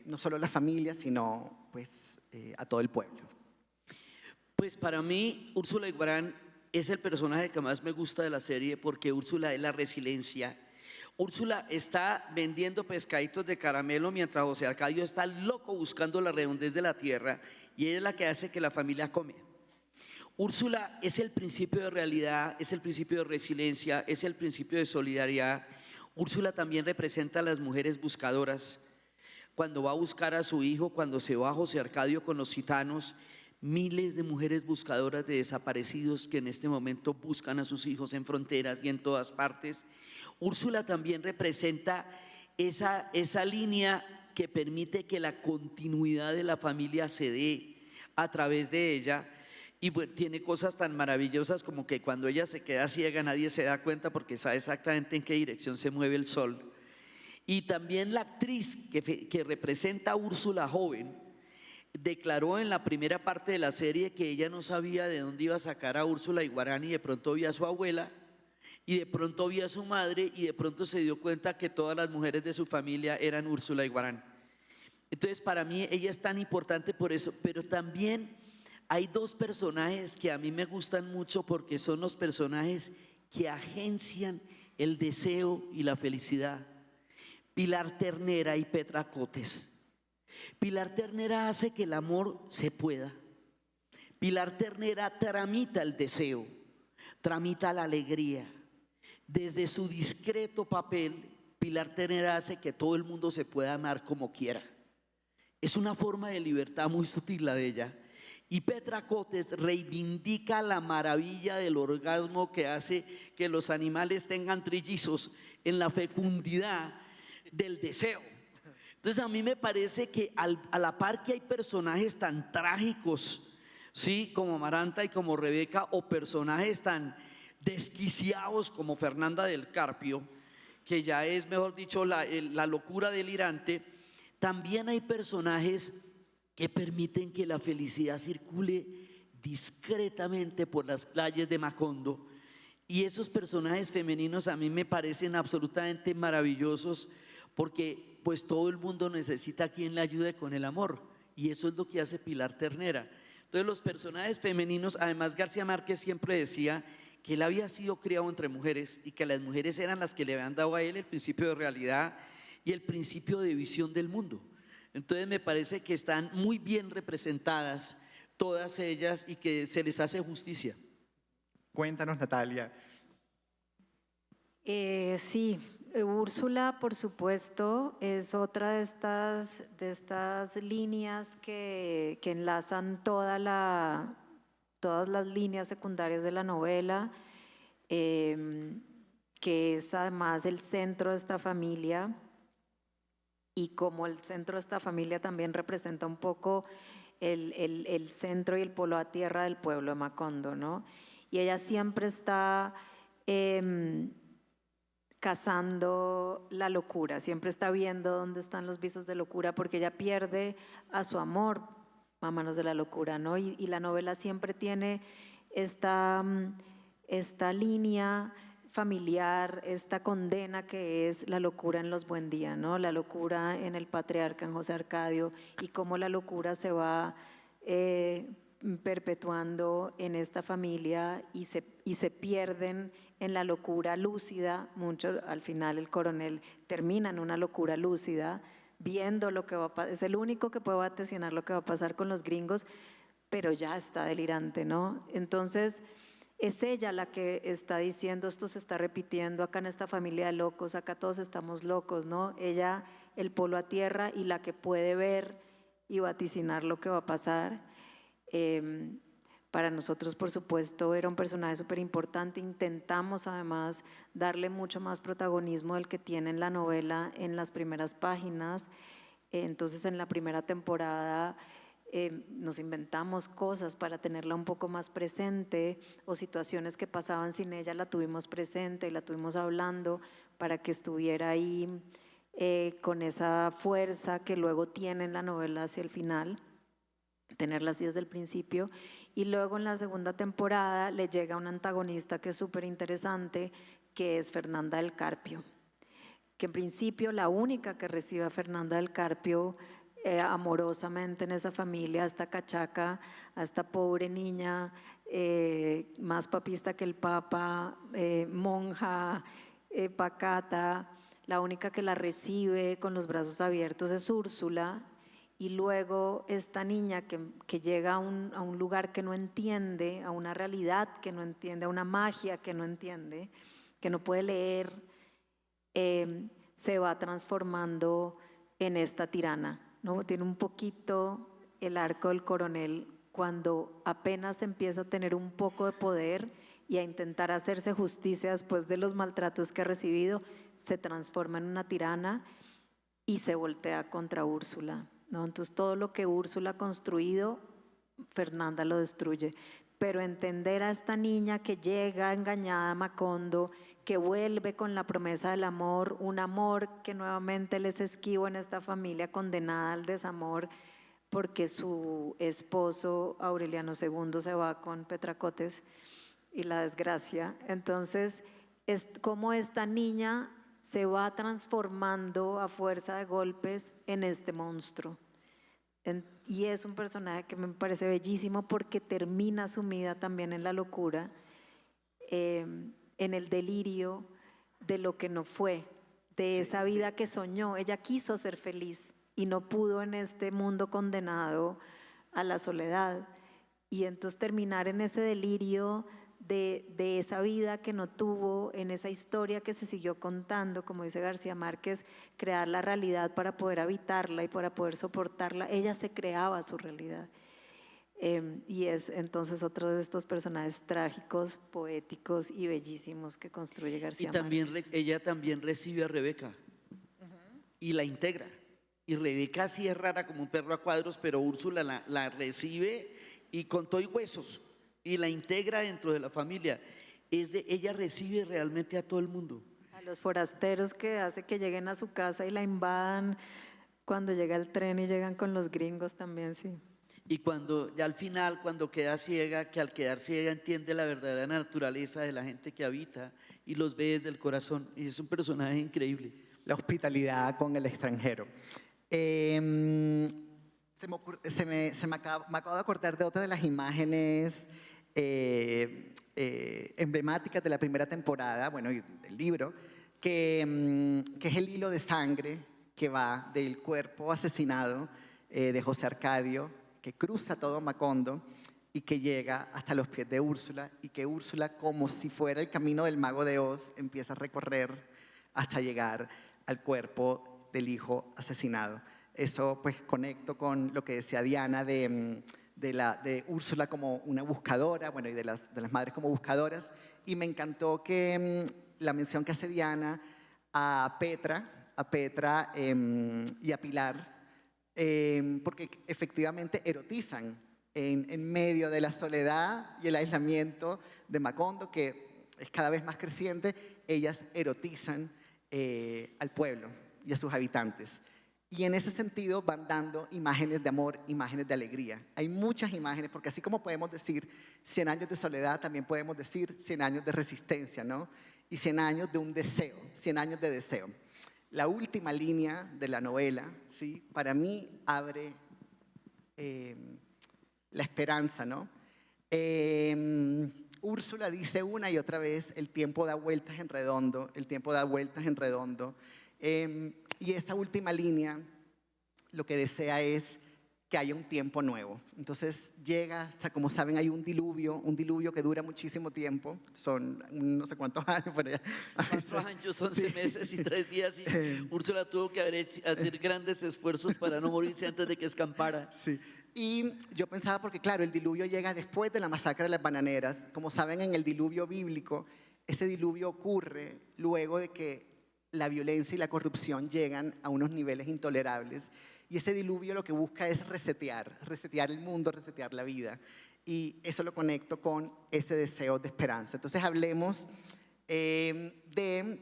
no solo a la familia, sino pues, a todo el pueblo. Pues para mí, Úrsula Iguarán es el personaje que más me gusta de la serie, porque Úrsula es la resiliencia. Úrsula está vendiendo pescaditos de caramelo mientras José Arcadio está loco buscando la redondez de la tierra, y ella es la que hace que la familia come. Úrsula es el principio de realidad, es el principio de resiliencia, es el principio de solidaridad. Úrsula también representa a las mujeres buscadoras. Cuando va a buscar a su hijo, cuando se va a José Arcadio con los gitanos, miles de mujeres buscadoras de desaparecidos que en este momento buscan a sus hijos en fronteras y en todas partes. Úrsula también representa esa línea que permite que la continuidad de la familia se dé a través de ella. Y bueno, tiene cosas tan maravillosas como que cuando ella se queda ciega nadie se da cuenta porque sabe exactamente en qué dirección se mueve el sol. Y también la actriz que representa a Úrsula joven declaró en la primera parte de la serie que ella no sabía de dónde iba a sacar a Úrsula Iguarán, y de pronto vio a su abuela y de pronto vio a su madre y de pronto se dio cuenta que todas las mujeres de su familia eran Úrsula Iguarán. Entonces para mí ella es tan importante por eso, pero también hay dos personajes que a mí me gustan mucho porque son los personajes que agencian el deseo y la felicidad: Pilar Ternera y Petra Cotes. Pilar Ternera hace que el amor se pueda. Pilar Ternera tramita el deseo, tramita la alegría. Desde su discreto papel, Pilar Ternera hace que todo el mundo se pueda amar como quiera. Es una forma de libertad muy sutil la de ella. Y Petra Cotes reivindica la maravilla del orgasmo que hace que los animales tengan trillizos en la fecundidad del deseo. Entonces a mí me parece que a la par que hay personajes tan trágicos, ¿sí?, como Amaranta y como Rebeca, o personajes tan desquiciados como Fernanda del Carpio, que ya es, mejor dicho, la locura delirante, también hay personajes que permiten que la felicidad circule discretamente por las calles de Macondo. Y esos personajes femeninos a mí me parecen absolutamente maravillosos, porque pues todo el mundo necesita a quien le ayude con el amor, y eso es lo que hace Pilar Ternera. Entonces los personajes femeninos, además García Márquez siempre decía que él había sido criado entre mujeres y que las mujeres eran las que le habían dado a él el principio de realidad y el principio de visión del mundo. Entonces me parece que están muy bien representadas todas ellas y que se les hace justicia. Cuéntanos, Natalia. Sí, Úrsula, por supuesto, es otra de estas líneas que enlazan todas las líneas secundarias de la novela, que es además el centro de esta familia. Y como el centro de esta familia también representa un poco el centro y el polo a tierra del pueblo de Macondo, ¿no? Y ella siempre está cazando la locura, siempre está viendo dónde están los visos de locura, porque ella pierde a su amor a manos de la locura, ¿no? Y la novela siempre tiene esta línea familiar, esta condena que es la locura en los Buendía, ¿no? La locura en el patriarca, en José Arcadio, y cómo la locura se va perpetuando en esta familia y se pierden en la locura lúcida. Mucho, al final el coronel termina en una locura lúcida, viendo lo que va a pasar, es el único que puede vaticinar lo que va a pasar con los gringos, pero ya está delirante, ¿no? Entonces es ella la que está diciendo: esto se está repitiendo acá en esta familia de locos, acá todos estamos locos, ¿no? Ella, el polo a tierra, y la que puede ver y vaticinar lo que va a pasar. Para nosotros, por supuesto, era un personaje súper importante. Intentamos además darle mucho más protagonismo del que tiene en la novela en las primeras páginas. Entonces en la primera temporada nos inventamos cosas para tenerla un poco más presente, o situaciones que pasaban sin ella la tuvimos presente y la tuvimos hablando para que estuviera ahí con esa fuerza que luego tiene en la novela hacia el final, tenerla así desde el principio. Y luego en la segunda temporada le llega un antagonista que es súper interesante, que es Fernanda del Carpio, que en principio la única que recibe a Fernanda del Carpio amorosamente en esa familia, a esta cachaca, a esta pobre niña, más papista que el papa, monja, pacata, la única que la recibe con los brazos abiertos es Úrsula. y luego esta niña que llega a un lugar que no entiende, a una realidad que no entiende, a una magia que no entiende, que no puede leer, se va transformando en esta tirana, ¿no? Tiene un poquito el arco del coronel cuando apenas empieza a tener un poco de poder y a intentar hacerse justicia después de los maltratos que ha recibido, se transforma en una tirana y se voltea contra Úrsula, ¿no? Entonces todo lo que Úrsula ha construido, Fernanda lo destruye. Pero entender a esta niña que llega engañada a Macondo, que vuelve con la promesa del amor, un amor que nuevamente les esquivo en esta familia condenada al desamor, porque su esposo Aureliano II se va con Petracotes y la desgracia. Entonces, es como esta niña se va transformando a fuerza de golpes en este monstruo. Y es un personaje que me parece bellísimo porque termina sumida también en la locura, en el delirio de lo que no fue, de esa vida que soñó. Ella quiso ser feliz y no pudo en este mundo condenado a la soledad. Y entonces terminar en ese delirio de esa vida que no tuvo, en esa historia que se siguió contando, como dice García Márquez, crear la realidad para poder habitarla y para poder soportarla. Ella se creaba su realidad. Y es entonces otro de estos personajes trágicos, poéticos y bellísimos que construye García Márquez. Ella también recibe a Rebeca y la integra. Y Rebeca sí es rara como un perro a cuadros, pero Úrsula la recibe y con todo y huesos y la integra dentro de la familia. Ella recibe realmente a todo el mundo. A los forasteros que hace que lleguen a su casa y la invadan cuando llega el tren y llegan con los gringos también, sí. Y cuando ya al final, cuando queda ciega, que al quedar ciega entiende la verdadera naturaleza de la gente que habita y los ve desde el corazón. Y es un personaje increíble. La hospitalidad con el extranjero. Me acabo de acordar de otra de las imágenes emblemáticas de la primera temporada, bueno, y del libro, que es el hilo de sangre que va del cuerpo asesinado de José Arcadio, que cruza todo Macondo y que llega hasta los pies de Úrsula, y que Úrsula, como si fuera el camino del mago de Oz, empieza a recorrer hasta llegar al cuerpo del hijo asesinado. Eso pues conecto con lo que decía Diana de Úrsula como una buscadora, bueno, y de las madres como buscadoras, y me encantó que la mención que hace Diana a Petra y a Pilar, porque efectivamente erotizan en medio de la soledad y el aislamiento de Macondo, que es cada vez más creciente. Ellas erotizan al pueblo y a sus habitantes. Y en ese sentido van dando imágenes de amor, imágenes de alegría. Hay muchas imágenes, porque así como podemos decir 100 años de soledad, también podemos decir 100 años de resistencia, ¿no? Y 100 años de un deseo, 100 años de deseo. La última línea de la novela, ¿sí?, para mí abre la esperanza, ¿no? Úrsula dice una y otra vez: el tiempo da vueltas en redondo, el tiempo da vueltas en redondo. Y esa última línea lo que desea es que haya un tiempo nuevo. Entonces llega, o sea, como saben, hay un diluvio que dura muchísimo tiempo, son no sé cuántos años, pero ya. 4 años, 11 meses y 3 días, y Úrsula tuvo que hacer grandes esfuerzos para no morirse antes de que escampara. Sí. Y yo pensaba, porque claro, el diluvio llega después de la masacre de las bananeras. Como saben, en el diluvio bíblico, ese diluvio ocurre luego de que la violencia y la corrupción llegan a unos niveles intolerables, y ese diluvio lo que busca es resetear el mundo, resetear la vida, y eso lo conecto con ese deseo de esperanza. Entonces hablemos de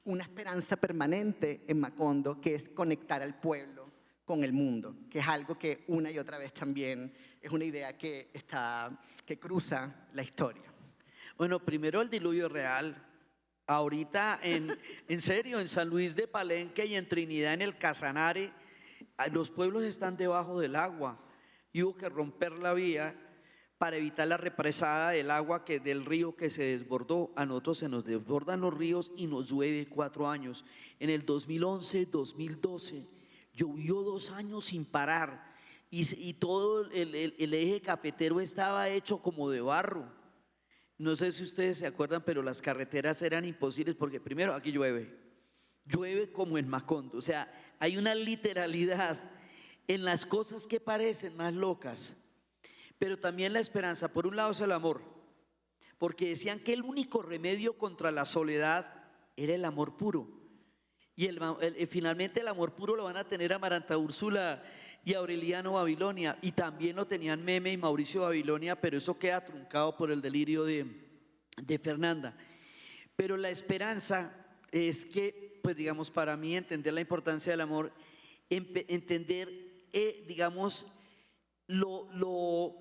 una esperanza permanente en Macondo, que es conectar al pueblo con el mundo, que es algo que una y otra vez también es una idea que cruza la historia. Bueno, primero el diluvio real. Ahorita, en serio, en San Luis de Palenque y en Trinidad, en el Casanare, los pueblos están debajo del agua y hubo que romper la vía para evitar la represada del agua del río que se desbordó. A nosotros se nos desbordan los ríos y nos llueve 4 años. En el 2011, 2012, Llovió 2 años sin parar y todo el eje cafetero estaba hecho como de barro. No sé si ustedes se acuerdan, pero las carreteras eran imposibles porque primero aquí llueve como en Macondo. O sea, hay una literalidad en las cosas que parecen más locas, pero también la esperanza. Por un lado es el amor, porque decían que el único remedio contra la soledad era el amor puro. Y finalmente el amor puro lo van a tener Amaranta Úrsula y Aureliano Babilonia, y también lo tenían Meme y Mauricio Babilonia, pero eso queda truncado por el delirio de Fernanda. Pero la esperanza es que, pues digamos, para mí entender la importancia del amor, entender, digamos, lo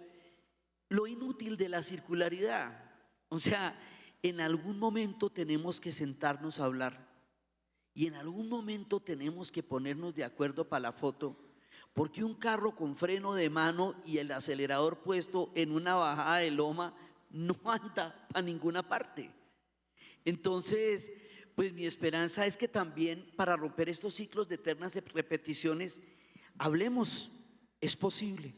inútil de la circularidad. O sea, en algún momento tenemos que sentarnos a hablar y en algún momento tenemos que ponernos de acuerdo para la foto, porque un carro con freno de mano y el acelerador puesto en una bajada de loma no anda a ninguna parte. Entonces, pues mi esperanza es que también para romper estos ciclos de eternas repeticiones, hablemos, es posible.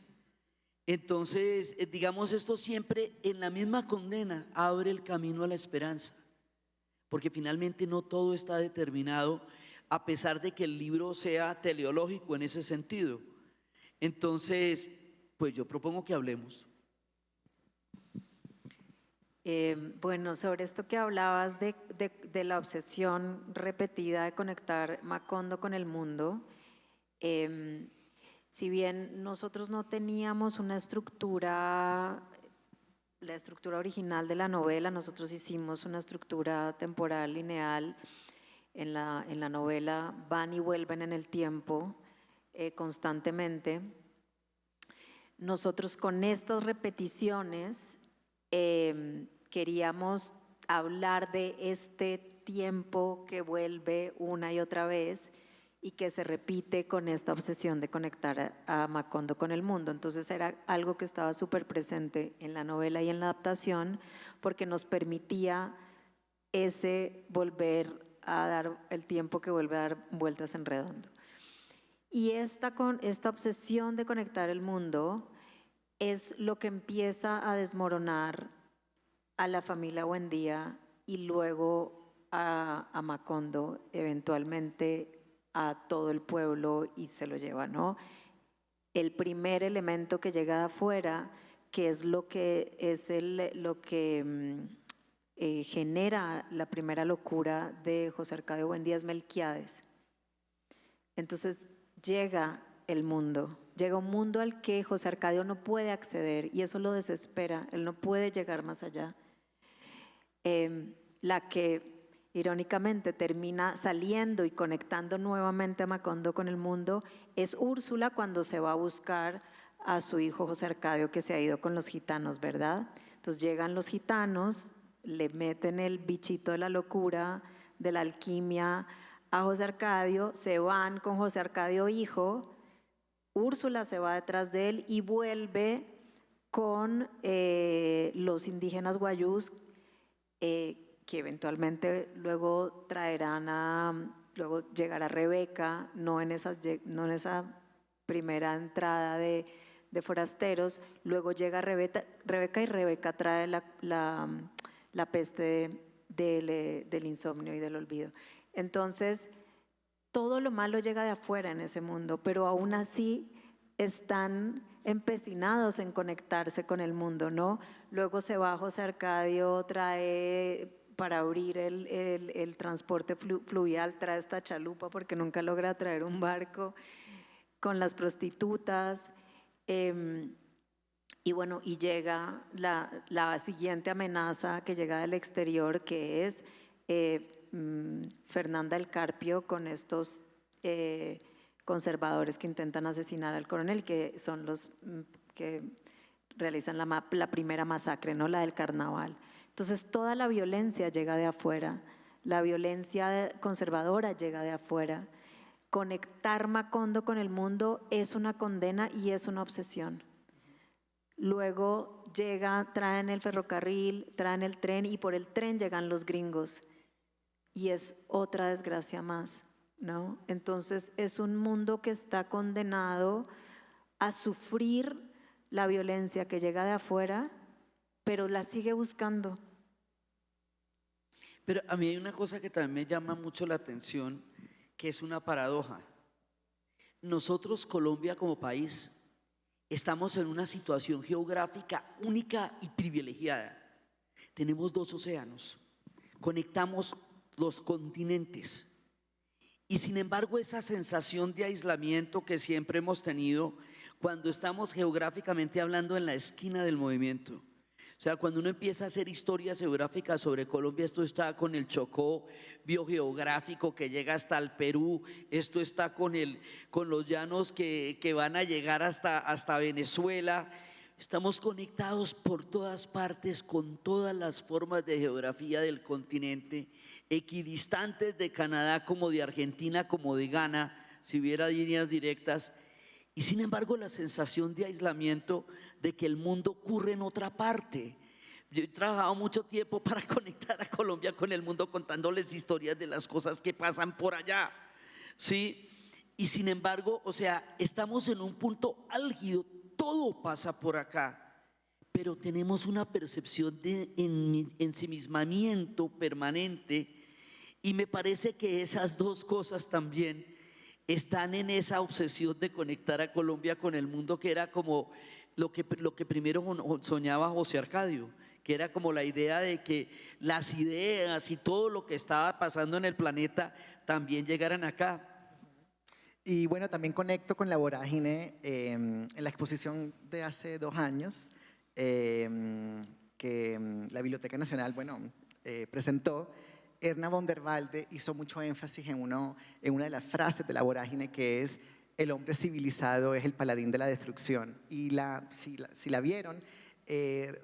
Entonces, digamos, esto siempre en la misma condena abre el camino a la esperanza, porque finalmente no todo está determinado, a pesar de que el libro sea teleológico en ese sentido. Entonces, pues yo propongo que hablemos. Bueno, sobre esto que hablabas de la obsesión repetida de conectar Macondo con el mundo, si bien nosotros no teníamos una estructura, la estructura original de la novela, nosotros hicimos una estructura temporal lineal. En la novela van y vuelven en el tiempo constantemente. Nosotros con estas repeticiones queríamos hablar de este tiempo que vuelve una y otra vez y que se repite con esta obsesión de conectar a Macondo con el mundo. Entonces era algo que estaba súper presente en la novela y en la adaptación, porque nos permitía ese volver a dar el tiempo que vuelve a dar vueltas en redondo. Y esta obsesión de conectar el mundo es lo que empieza a desmoronar a la familia Buendía y luego a Macondo, eventualmente a todo el pueblo, y se lo lleva, ¿no? El primer elemento que llega de afuera, que es lo que genera la primera locura de José Arcadio Buendía, es Melquiades. Entonces llega el mundo, llega un mundo al que José Arcadio no puede acceder y eso lo desespera, él no puede llegar más allá. La que irónicamente termina saliendo y conectando nuevamente a Macondo con el mundo es Úrsula, cuando se va a buscar a su hijo José Arcadio, que se ha ido con los gitanos, ¿verdad? Entonces llegan los gitanos, le meten el bichito de la locura, de la alquimia a José Arcadio, se van con José Arcadio hijo, Úrsula se va detrás de él y vuelve con los indígenas guayús, que eventualmente luego luego llegará Rebeca, no en esa primera entrada de forasteros, luego llega Rebeca y Rebeca trae la peste del insomnio y del olvido. Entonces, todo lo malo llega de afuera en ese mundo, pero aún así están empecinados en conectarse con el mundo, ¿no? Luego se va José Arcadio, trae para abrir el transporte fluvial, trae esta chalupa porque nunca logra traer un barco, con las prostitutas, y bueno, y llega la siguiente amenaza que llega del exterior, que es Fernanda del Carpio con estos conservadores que intentan asesinar al coronel, que son los que realizan la primera masacre, ¿no? La del carnaval. Entonces toda la violencia llega de afuera, la violencia conservadora llega de afuera. Conectar Macondo con el mundo es una condena y es una obsesión. Luego traen el ferrocarril, traen el tren y por el tren llegan los gringos y es otra desgracia más. ¿no? Entonces es un mundo que está condenado a sufrir la violencia que llega de afuera, pero la sigue buscando. Pero a mí hay una cosa que también me llama mucho la atención, que es una paradoja. Nosotros, Colombia como país, estamos en una situación geográfica única y privilegiada. Tenemos 2 océanos, conectamos los continentes. Y sin embargo, esa sensación de aislamiento que siempre hemos tenido cuando estamos geográficamente hablando en la esquina del movimiento. O sea, cuando uno empieza a hacer historias geográficas sobre Colombia, esto está con el Chocó biogeográfico que llega hasta el Perú, esto está con los llanos que van a llegar hasta Venezuela. Estamos conectados por todas partes con todas las formas de geografía del continente, equidistantes de Canadá como de Argentina como de Ghana, si hubiera líneas directas. Y sin embargo, la sensación de aislamiento de que el mundo ocurre en otra parte. Yo he trabajado mucho tiempo para conectar a Colombia con el mundo, contándoles historias de las cosas que pasan por allá, ¿sí? Y sin embargo, o sea, estamos en un punto álgido, todo pasa por acá, pero tenemos una percepción de ensimismamiento permanente, y me parece que esas 2 cosas también están en esa obsesión de conectar a Colombia con el mundo, que era como lo que primero soñaba José Arcadio, que era como la idea de que las ideas y todo lo que estaba pasando en el planeta también llegaran acá. Y bueno, también conecto con la vorágine en la exposición de hace 2 años que la Biblioteca Nacional, bueno, presentó. Erna von der Walde hizo mucho énfasis en una de las frases de la vorágine, que es: el hombre civilizado es el paladín de la destrucción. Y si la vieron,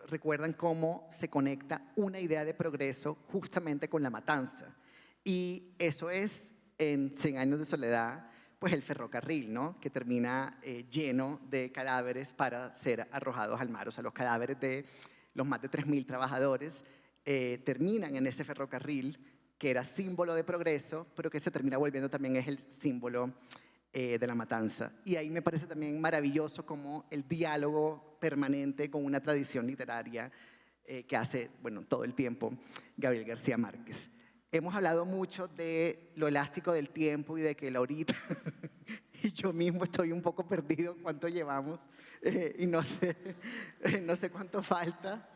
recuerdan cómo se conecta una idea de progreso justamente con la matanza. Y eso es, en 100 años de soledad, pues el ferrocarril, ¿no? Que termina lleno de cadáveres para ser arrojados al mar. O sea, los cadáveres de los más de 3.000 trabajadores terminan en ese ferrocarril, que era símbolo de progreso, pero que se termina volviendo también es el símbolo de la matanza. Y ahí me parece también maravilloso como el diálogo permanente con una tradición literaria que hace, bueno, todo el tiempo Gabriel García Márquez. Hemos hablado mucho de lo elástico del tiempo y de que Laurita y yo mismo estoy un poco perdido cuánto llevamos y no sé cuánto falta.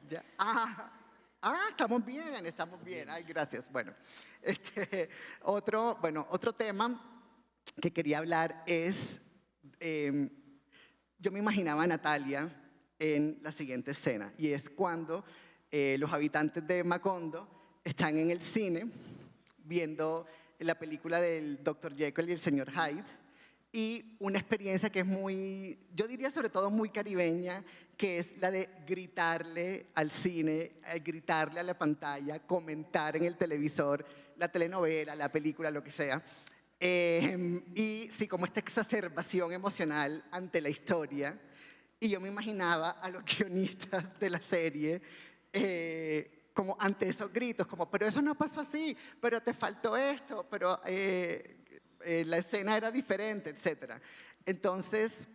Ya. Estamos bien. Ay, gracias. Bueno, otro tema que quería hablar es, yo me imaginaba a Natalia en la siguiente escena, y es cuando los habitantes de Macondo están en el cine viendo la película del Dr. Jekyll y el Señor Hyde, y una experiencia que es muy, yo diría sobre todo muy caribeña, que es la de gritarle al cine, gritarle a la pantalla, comentar en el televisor la telenovela, la película, lo que sea. Y sí, como esta exacerbación emocional ante la historia. Y yo me imaginaba a los guionistas de la serie como ante esos gritos, como: pero eso no pasó así, pero te faltó esto, pero la escena era diferente, etc. Entonces,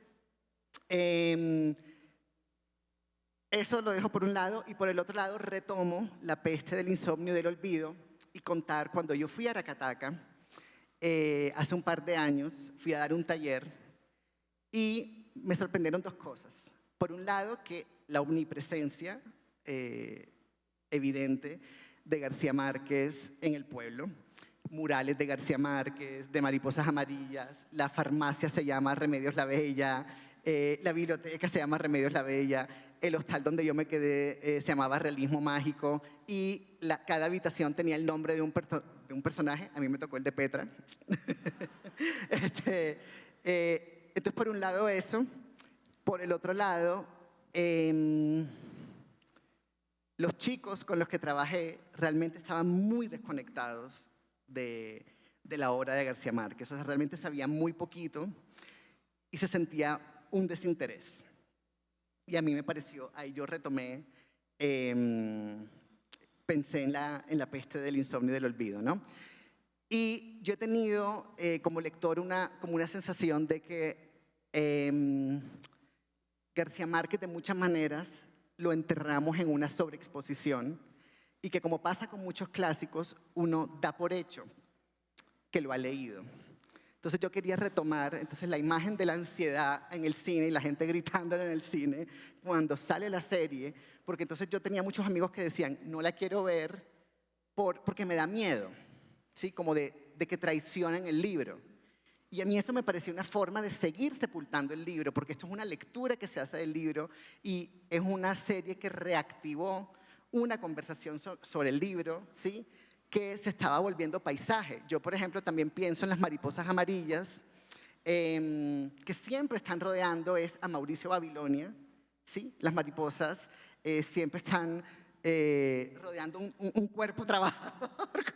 eso lo dejo por un lado, y por el otro lado retomo La peste del insomnio y del olvido, y contar cuando yo fui a Aracataca hace un par de años. Fui a dar un taller y me sorprendieron 2 cosas. Por un lado, que la omnipresencia evidente de García Márquez en el pueblo. Murales de García Márquez, de mariposas amarillas, la farmacia se llama Remedios la Bella, la biblioteca se llama Remedios la Bella, el hostal donde yo me quedé se llamaba Realismo Mágico, y cada habitación tenía el nombre de un personaje. A mí me tocó el de Petra. Entonces, por un lado eso. Por el otro lado, los chicos con los que trabajé realmente estaban muy desconectados de la obra de García Márquez. O sea, realmente sabían muy poquito y se sentía un desinterés. Y a mí me pareció, ahí yo retomé pensé en la peste del insomnio y del olvido, ¿no? Y yo he tenido como lector como una sensación de que García Márquez de muchas maneras lo enterramos en una sobreexposición y que como pasa con muchos clásicos, uno da por hecho que lo ha leído. Entonces yo quería retomar la imagen de la ansiedad en el cine y la gente gritándole en el cine cuando sale la serie, porque entonces yo tenía muchos amigos que decían, no la quiero ver porque me da miedo, ¿sí? Como de que traicionen el libro. Y a mí eso me pareció una forma de seguir sepultando el libro, porque esto es una lectura que se hace del libro y es una serie que reactivó una conversación sobre el libro, ¿sí? Que se estaba volviendo paisaje. Yo, por ejemplo, también pienso en las mariposas amarillas, que siempre están rodeando a Mauricio Babilonia, ¿sí? Las mariposas siempre están rodeando un cuerpo trabajador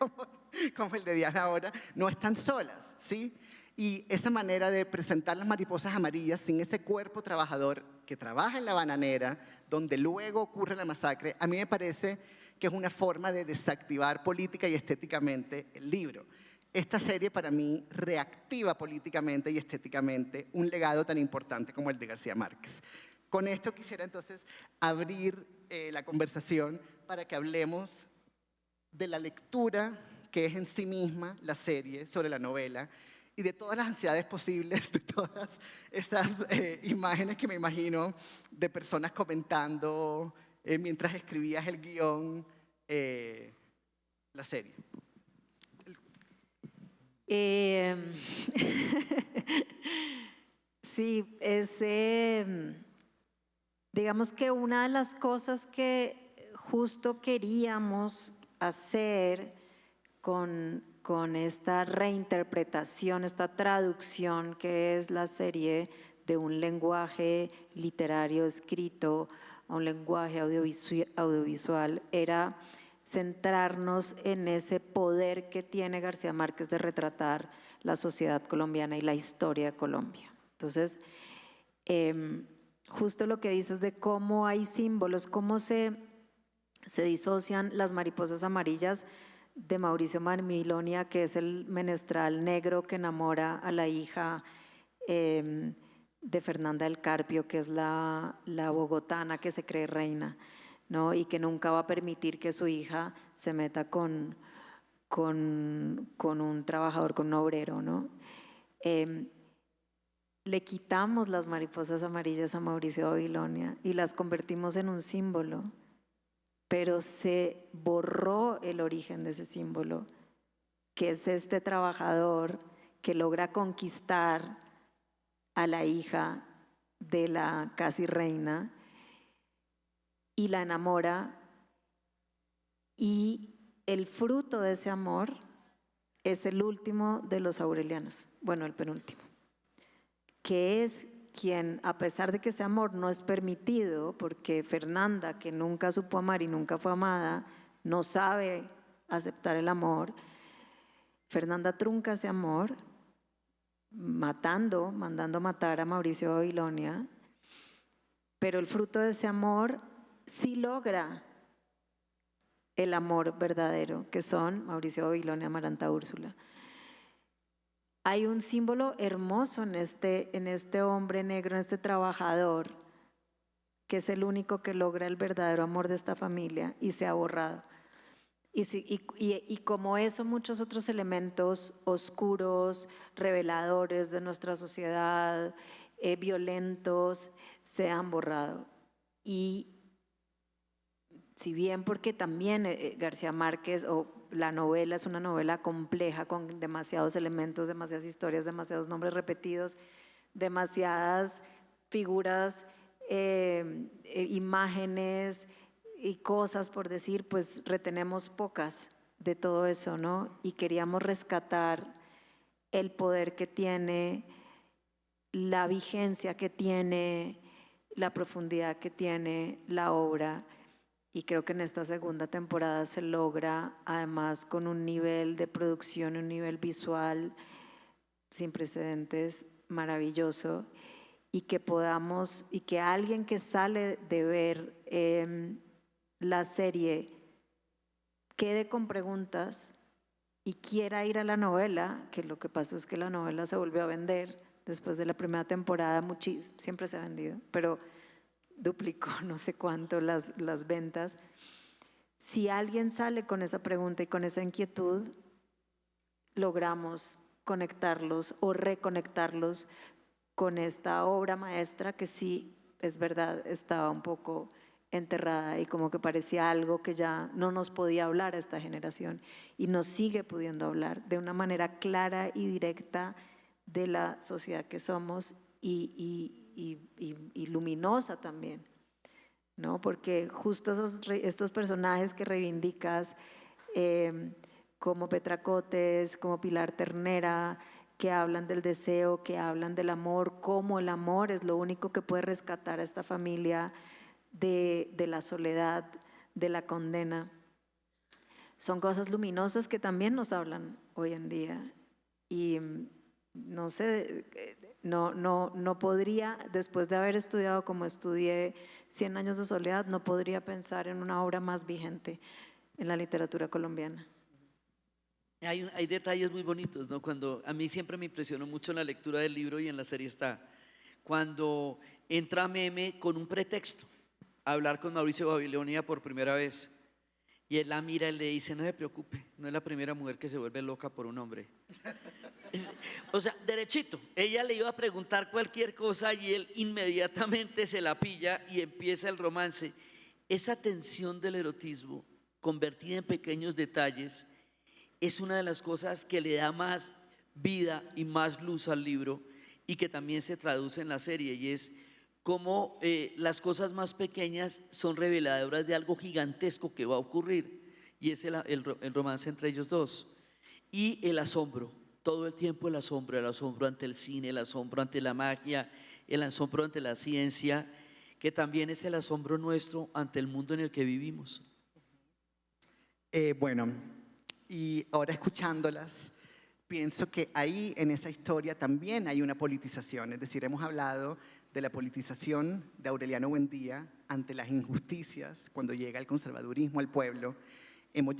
como el de Diana ahora, no están solas, ¿sí? Y esa manera de presentar las mariposas amarillas sin ese cuerpo trabajador que trabaja en la bananera, donde luego ocurre la masacre, a mí me parece que es una forma de desactivar política y estéticamente el libro. Esta serie para mí reactiva políticamente y estéticamente un legado tan importante como el de García Márquez. Con esto quisiera entonces abrir la conversación para que hablemos de la lectura que es en sí misma la serie sobre la novela y de todas las ansiedades posibles, de todas esas imágenes que me imagino de personas comentando mientras escribías el guión, la serie. Sí, digamos que una de las cosas que justo queríamos hacer con esta reinterpretación, esta traducción que es la serie de un lenguaje literario escrito a un lenguaje audiovisual, era centrarnos en ese poder que tiene García Márquez de retratar la sociedad colombiana y la historia de Colombia. Entonces, justo lo que dices de cómo hay símbolos, cómo se disocian las mariposas amarillas de Mauricio Babilonia, que es el menestral negro que enamora a la hija de Fernanda del Carpio, que es la bogotana que se cree reina, ¿no? Y que nunca va a permitir que su hija se meta con un trabajador, con un obrero, ¿no? Le quitamos las mariposas amarillas a Mauricio Babilonia y las convertimos en un símbolo, pero se borró el origen de ese símbolo, que es este trabajador que logra conquistar a la hija de la casi reina y la enamora, y el fruto de ese amor es el último de los aurelianos, bueno, el penúltimo, que es quien, a pesar de que ese amor no es permitido, porque Fernanda, que nunca supo amar y nunca fue amada, no sabe aceptar el amor, Fernanda trunca ese amor, mandando matar a Mauricio Babilonia, pero el fruto de ese amor sí logra el amor verdadero, que son Mauricio Babilonia, Amaranta Úrsula. Hay un símbolo hermoso en este hombre negro, en este trabajador, que es el único que logra el verdadero amor de esta familia y se ha borrado. Y como eso, muchos otros elementos oscuros, reveladores de nuestra sociedad, violentos, se han borrado. Y si bien porque también García Márquez o la novela es una novela compleja con demasiados elementos, demasiadas historias, demasiados nombres repetidos, demasiadas figuras, imágenes y cosas por decir, pues retenemos pocas de todo eso, ¿no? Y queríamos rescatar el poder que tiene, la vigencia que tiene, la profundidad que tiene la obra. Y creo que en esta segunda temporada se logra, además, con un nivel de producción, un nivel visual sin precedentes maravilloso, y que podamos, y que alguien que sale de ver la serie quede con preguntas y quiera ir a la novela, que lo que pasó es que la novela se volvió a vender después de la primera temporada, siempre se ha vendido, pero duplicó no sé cuánto las ventas. Si alguien sale con esa pregunta y con esa inquietud, logramos conectarlos o reconectarlos con esta obra maestra que sí, es verdad, estaba un poco enterrada y como que parecía algo que ya no nos podía hablar a esta generación y nos sigue pudiendo hablar de una manera clara y directa de la sociedad que somos y luminosa también, ¿no? Porque justo estos personajes que reivindicas, como Petra Cotes, como Pilar Ternera, que hablan del deseo, que hablan del amor, cómo el amor es lo único que puede rescatar a esta familia de la soledad, de la condena. Son cosas luminosas que también nos hablan hoy en día. Y no sé, no podría, después de haber estudiado como estudié 100 años de soledad, no podría pensar en una obra más vigente en la literatura colombiana. Hay detalles muy bonitos, ¿no? Cuando a mí siempre me impresionó mucho en la lectura del libro y en la serie está, cuando entra Meme con un pretexto a hablar con Mauricio Babilonia por primera vez y él la mira y le dice: no se preocupe, no es la primera mujer que se vuelve loca por un hombre. O sea, derechito, ella le iba a preguntar cualquier cosa y él inmediatamente se la pilla y empieza el romance. Esa tensión del erotismo convertida en pequeños detalles es una de las cosas que le da más vida y más luz al libro y que también se traduce en la serie, y es cómo las cosas más pequeñas son reveladoras de algo gigantesco que va a ocurrir, y es el romance entre ellos dos. Y el asombro, todo el tiempo el asombro ante el cine, el asombro ante la magia, el asombro ante la ciencia, que también es el asombro nuestro ante el mundo en el que vivimos. Bueno, y ahora escuchándolas, pienso que ahí en esa historia también hay una politización, es decir, hemos hablado de la politización de Aureliano Buendía ante las injusticias cuando llega el conservadurismo al pueblo. Hemos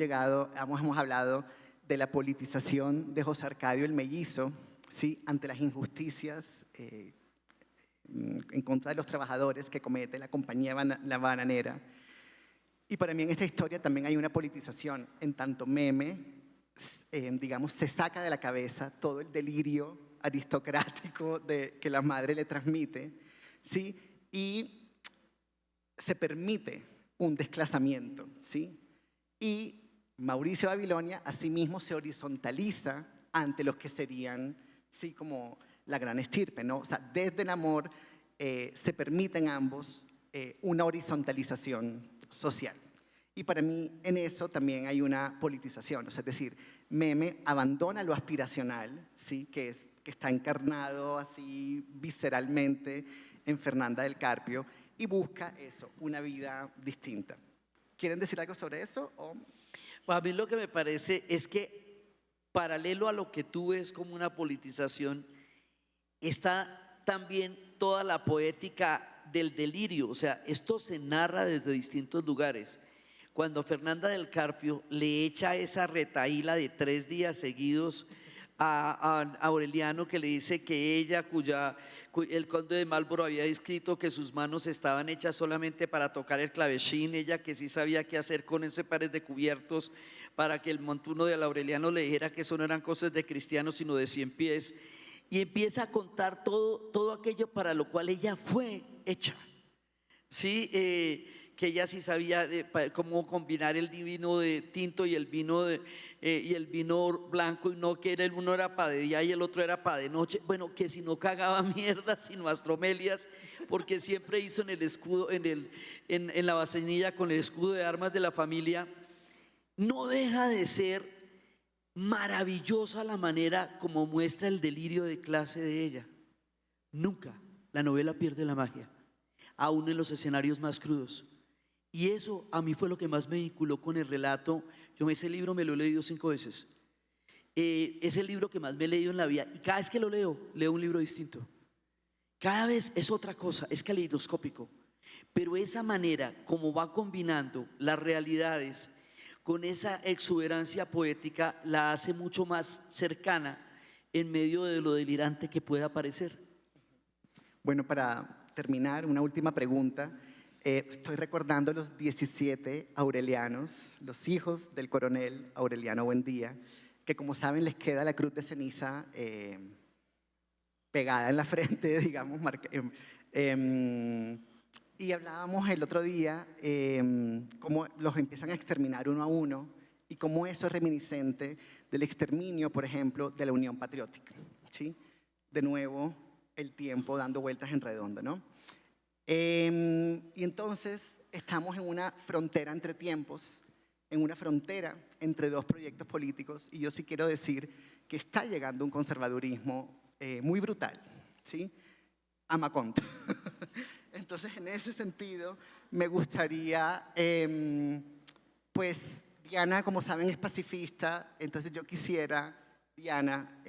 hablado de la politización de José Arcadio el Mellizo, ¿sí? Ante las injusticias en contra de los trabajadores que comete la compañía La Bananera. Y para mí en esta historia también hay una politización, en tanto Meme, digamos, se saca de la cabeza todo el delirio aristocrático que la madre le transmite, ¿sí? Y se permite un desclasamiento, ¿sí? Y Mauricio Babilonia asimismo se horizontaliza ante los que serían, ¿sí? Como la gran estirpe, ¿no? O sea, desde el amor se permiten ambos una horizontalización social. Y para mí en eso también hay una politización, o sea, es decir, Meme abandona lo aspiracional, ¿sí? que está encarnado así visceralmente en Fernanda del Carpio, y busca eso, una vida distinta. ¿Quieren decir algo sobre eso? A mí lo que me parece es que, paralelo a lo que tú ves como una politización, está también toda la poética del delirio. O sea, esto se narra desde distintos lugares. Cuando Fernanda del Carpio le echa esa retahíla de 3 días seguidos a Aureliano, que le dice que ella, el conde de Marlborough había escrito que sus manos estaban hechas solamente para tocar el clavecín, ella que sí sabía qué hacer con ese pares de cubiertos, para que el montuno de Aureliano le dijera que eso no eran cosas de cristianos sino de 100 pies, y empieza a contar todo aquello para lo cual ella fue hecha, ¿sí? Que ella sí sabía cómo combinar el vino de tinto y el vino blanco, y no que uno era para de día y el otro era para de noche. Bueno, que si no cagaba mierda sino astromelias, porque siempre hizo en el escudo, en la vasenilla con el escudo de armas de la familia. No deja de ser maravillosa la manera como muestra el delirio de clase de ella. Nunca la novela pierde la magia, aún en los escenarios más crudos. Y eso a mí fue lo que más me vinculó con el relato. Ese libro me lo he leído 5 veces. Es el libro que más me he leído en la vida, y cada vez que lo leo un libro distinto. Cada vez es otra cosa, es caleidoscópico. Pero esa manera como va combinando las realidades con esa exuberancia poética, la hace mucho más cercana en medio de lo delirante que pueda parecer. Bueno, para terminar, una última pregunta. Estoy recordando los 17 aurelianos, los hijos del coronel Aureliano Buendía, que como saben les queda la cruz de ceniza pegada en la frente, digamos. Y hablábamos el otro día cómo los empiezan a exterminar uno a uno y cómo eso es reminiscente del exterminio, por ejemplo, de la Unión Patriótica, ¿sí? De nuevo, el tiempo dando vueltas en redondo, ¿no? Y entonces estamos en una frontera entre tiempos, en una frontera entre dos proyectos políticos, y yo sí quiero decir que está llegando un conservadurismo muy brutal, ¿sí? A Macondo. Entonces, en ese sentido, me gustaría, pues, Diana, como saben, es pacifista, entonces yo quisiera, Diana,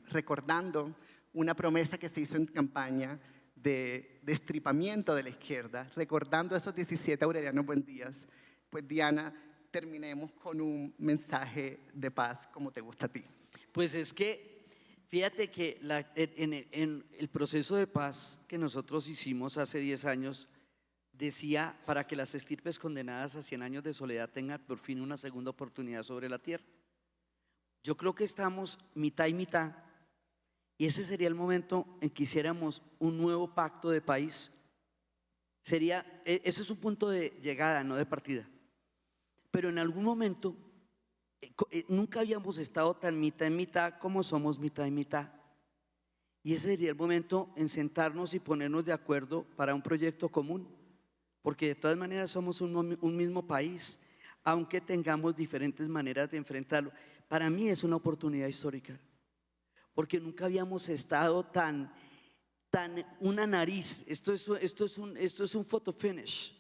recordando una promesa que se hizo en campaña de destripamiento de la izquierda, recordando esos 17 Aurelianos Buendías, pues, Diana, terminemos con un mensaje de paz como te gusta a ti. Pues es que, fíjate que en el proceso de paz que nosotros hicimos hace 10 años, decía, para que las estirpes condenadas a 100 años de soledad tengan por fin una segunda oportunidad sobre la tierra. Yo creo que estamos mitad y mitad, y ese sería el momento en que hiciéramos un nuevo pacto de país. Eso es un punto de llegada, no de partida. Pero en algún momento, nunca habíamos estado tan mitad y mitad como somos mitad y mitad. Y ese sería el momento en sentarnos y ponernos de acuerdo para un proyecto común, porque de todas maneras somos un mismo país, aunque tengamos diferentes maneras de enfrentarlo. Para mí es una oportunidad histórica, porque nunca habíamos estado tan una nariz. Esto es un photo finish,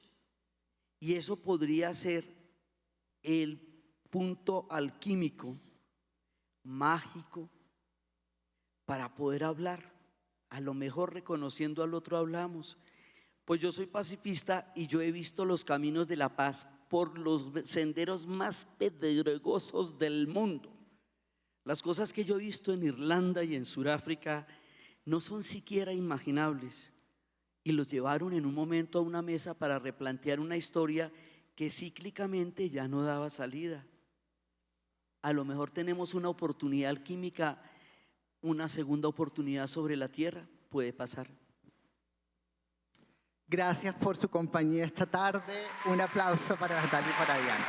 y eso podría ser el punto alquímico, mágico, para poder hablar. A lo mejor reconociendo al otro hablamos. Pues yo soy pacifista y yo he visto los caminos de la paz por los senderos más pedregosos del mundo. Las cosas que yo he visto en Irlanda y en Sudáfrica no son siquiera imaginables, y los llevaron en un momento a una mesa para replantear una historia que cíclicamente ya no daba salida. A lo mejor tenemos una oportunidad alquímica, una segunda oportunidad sobre la tierra, puede pasar. Gracias por su compañía esta tarde. Un aplauso para Natalia y para Diana.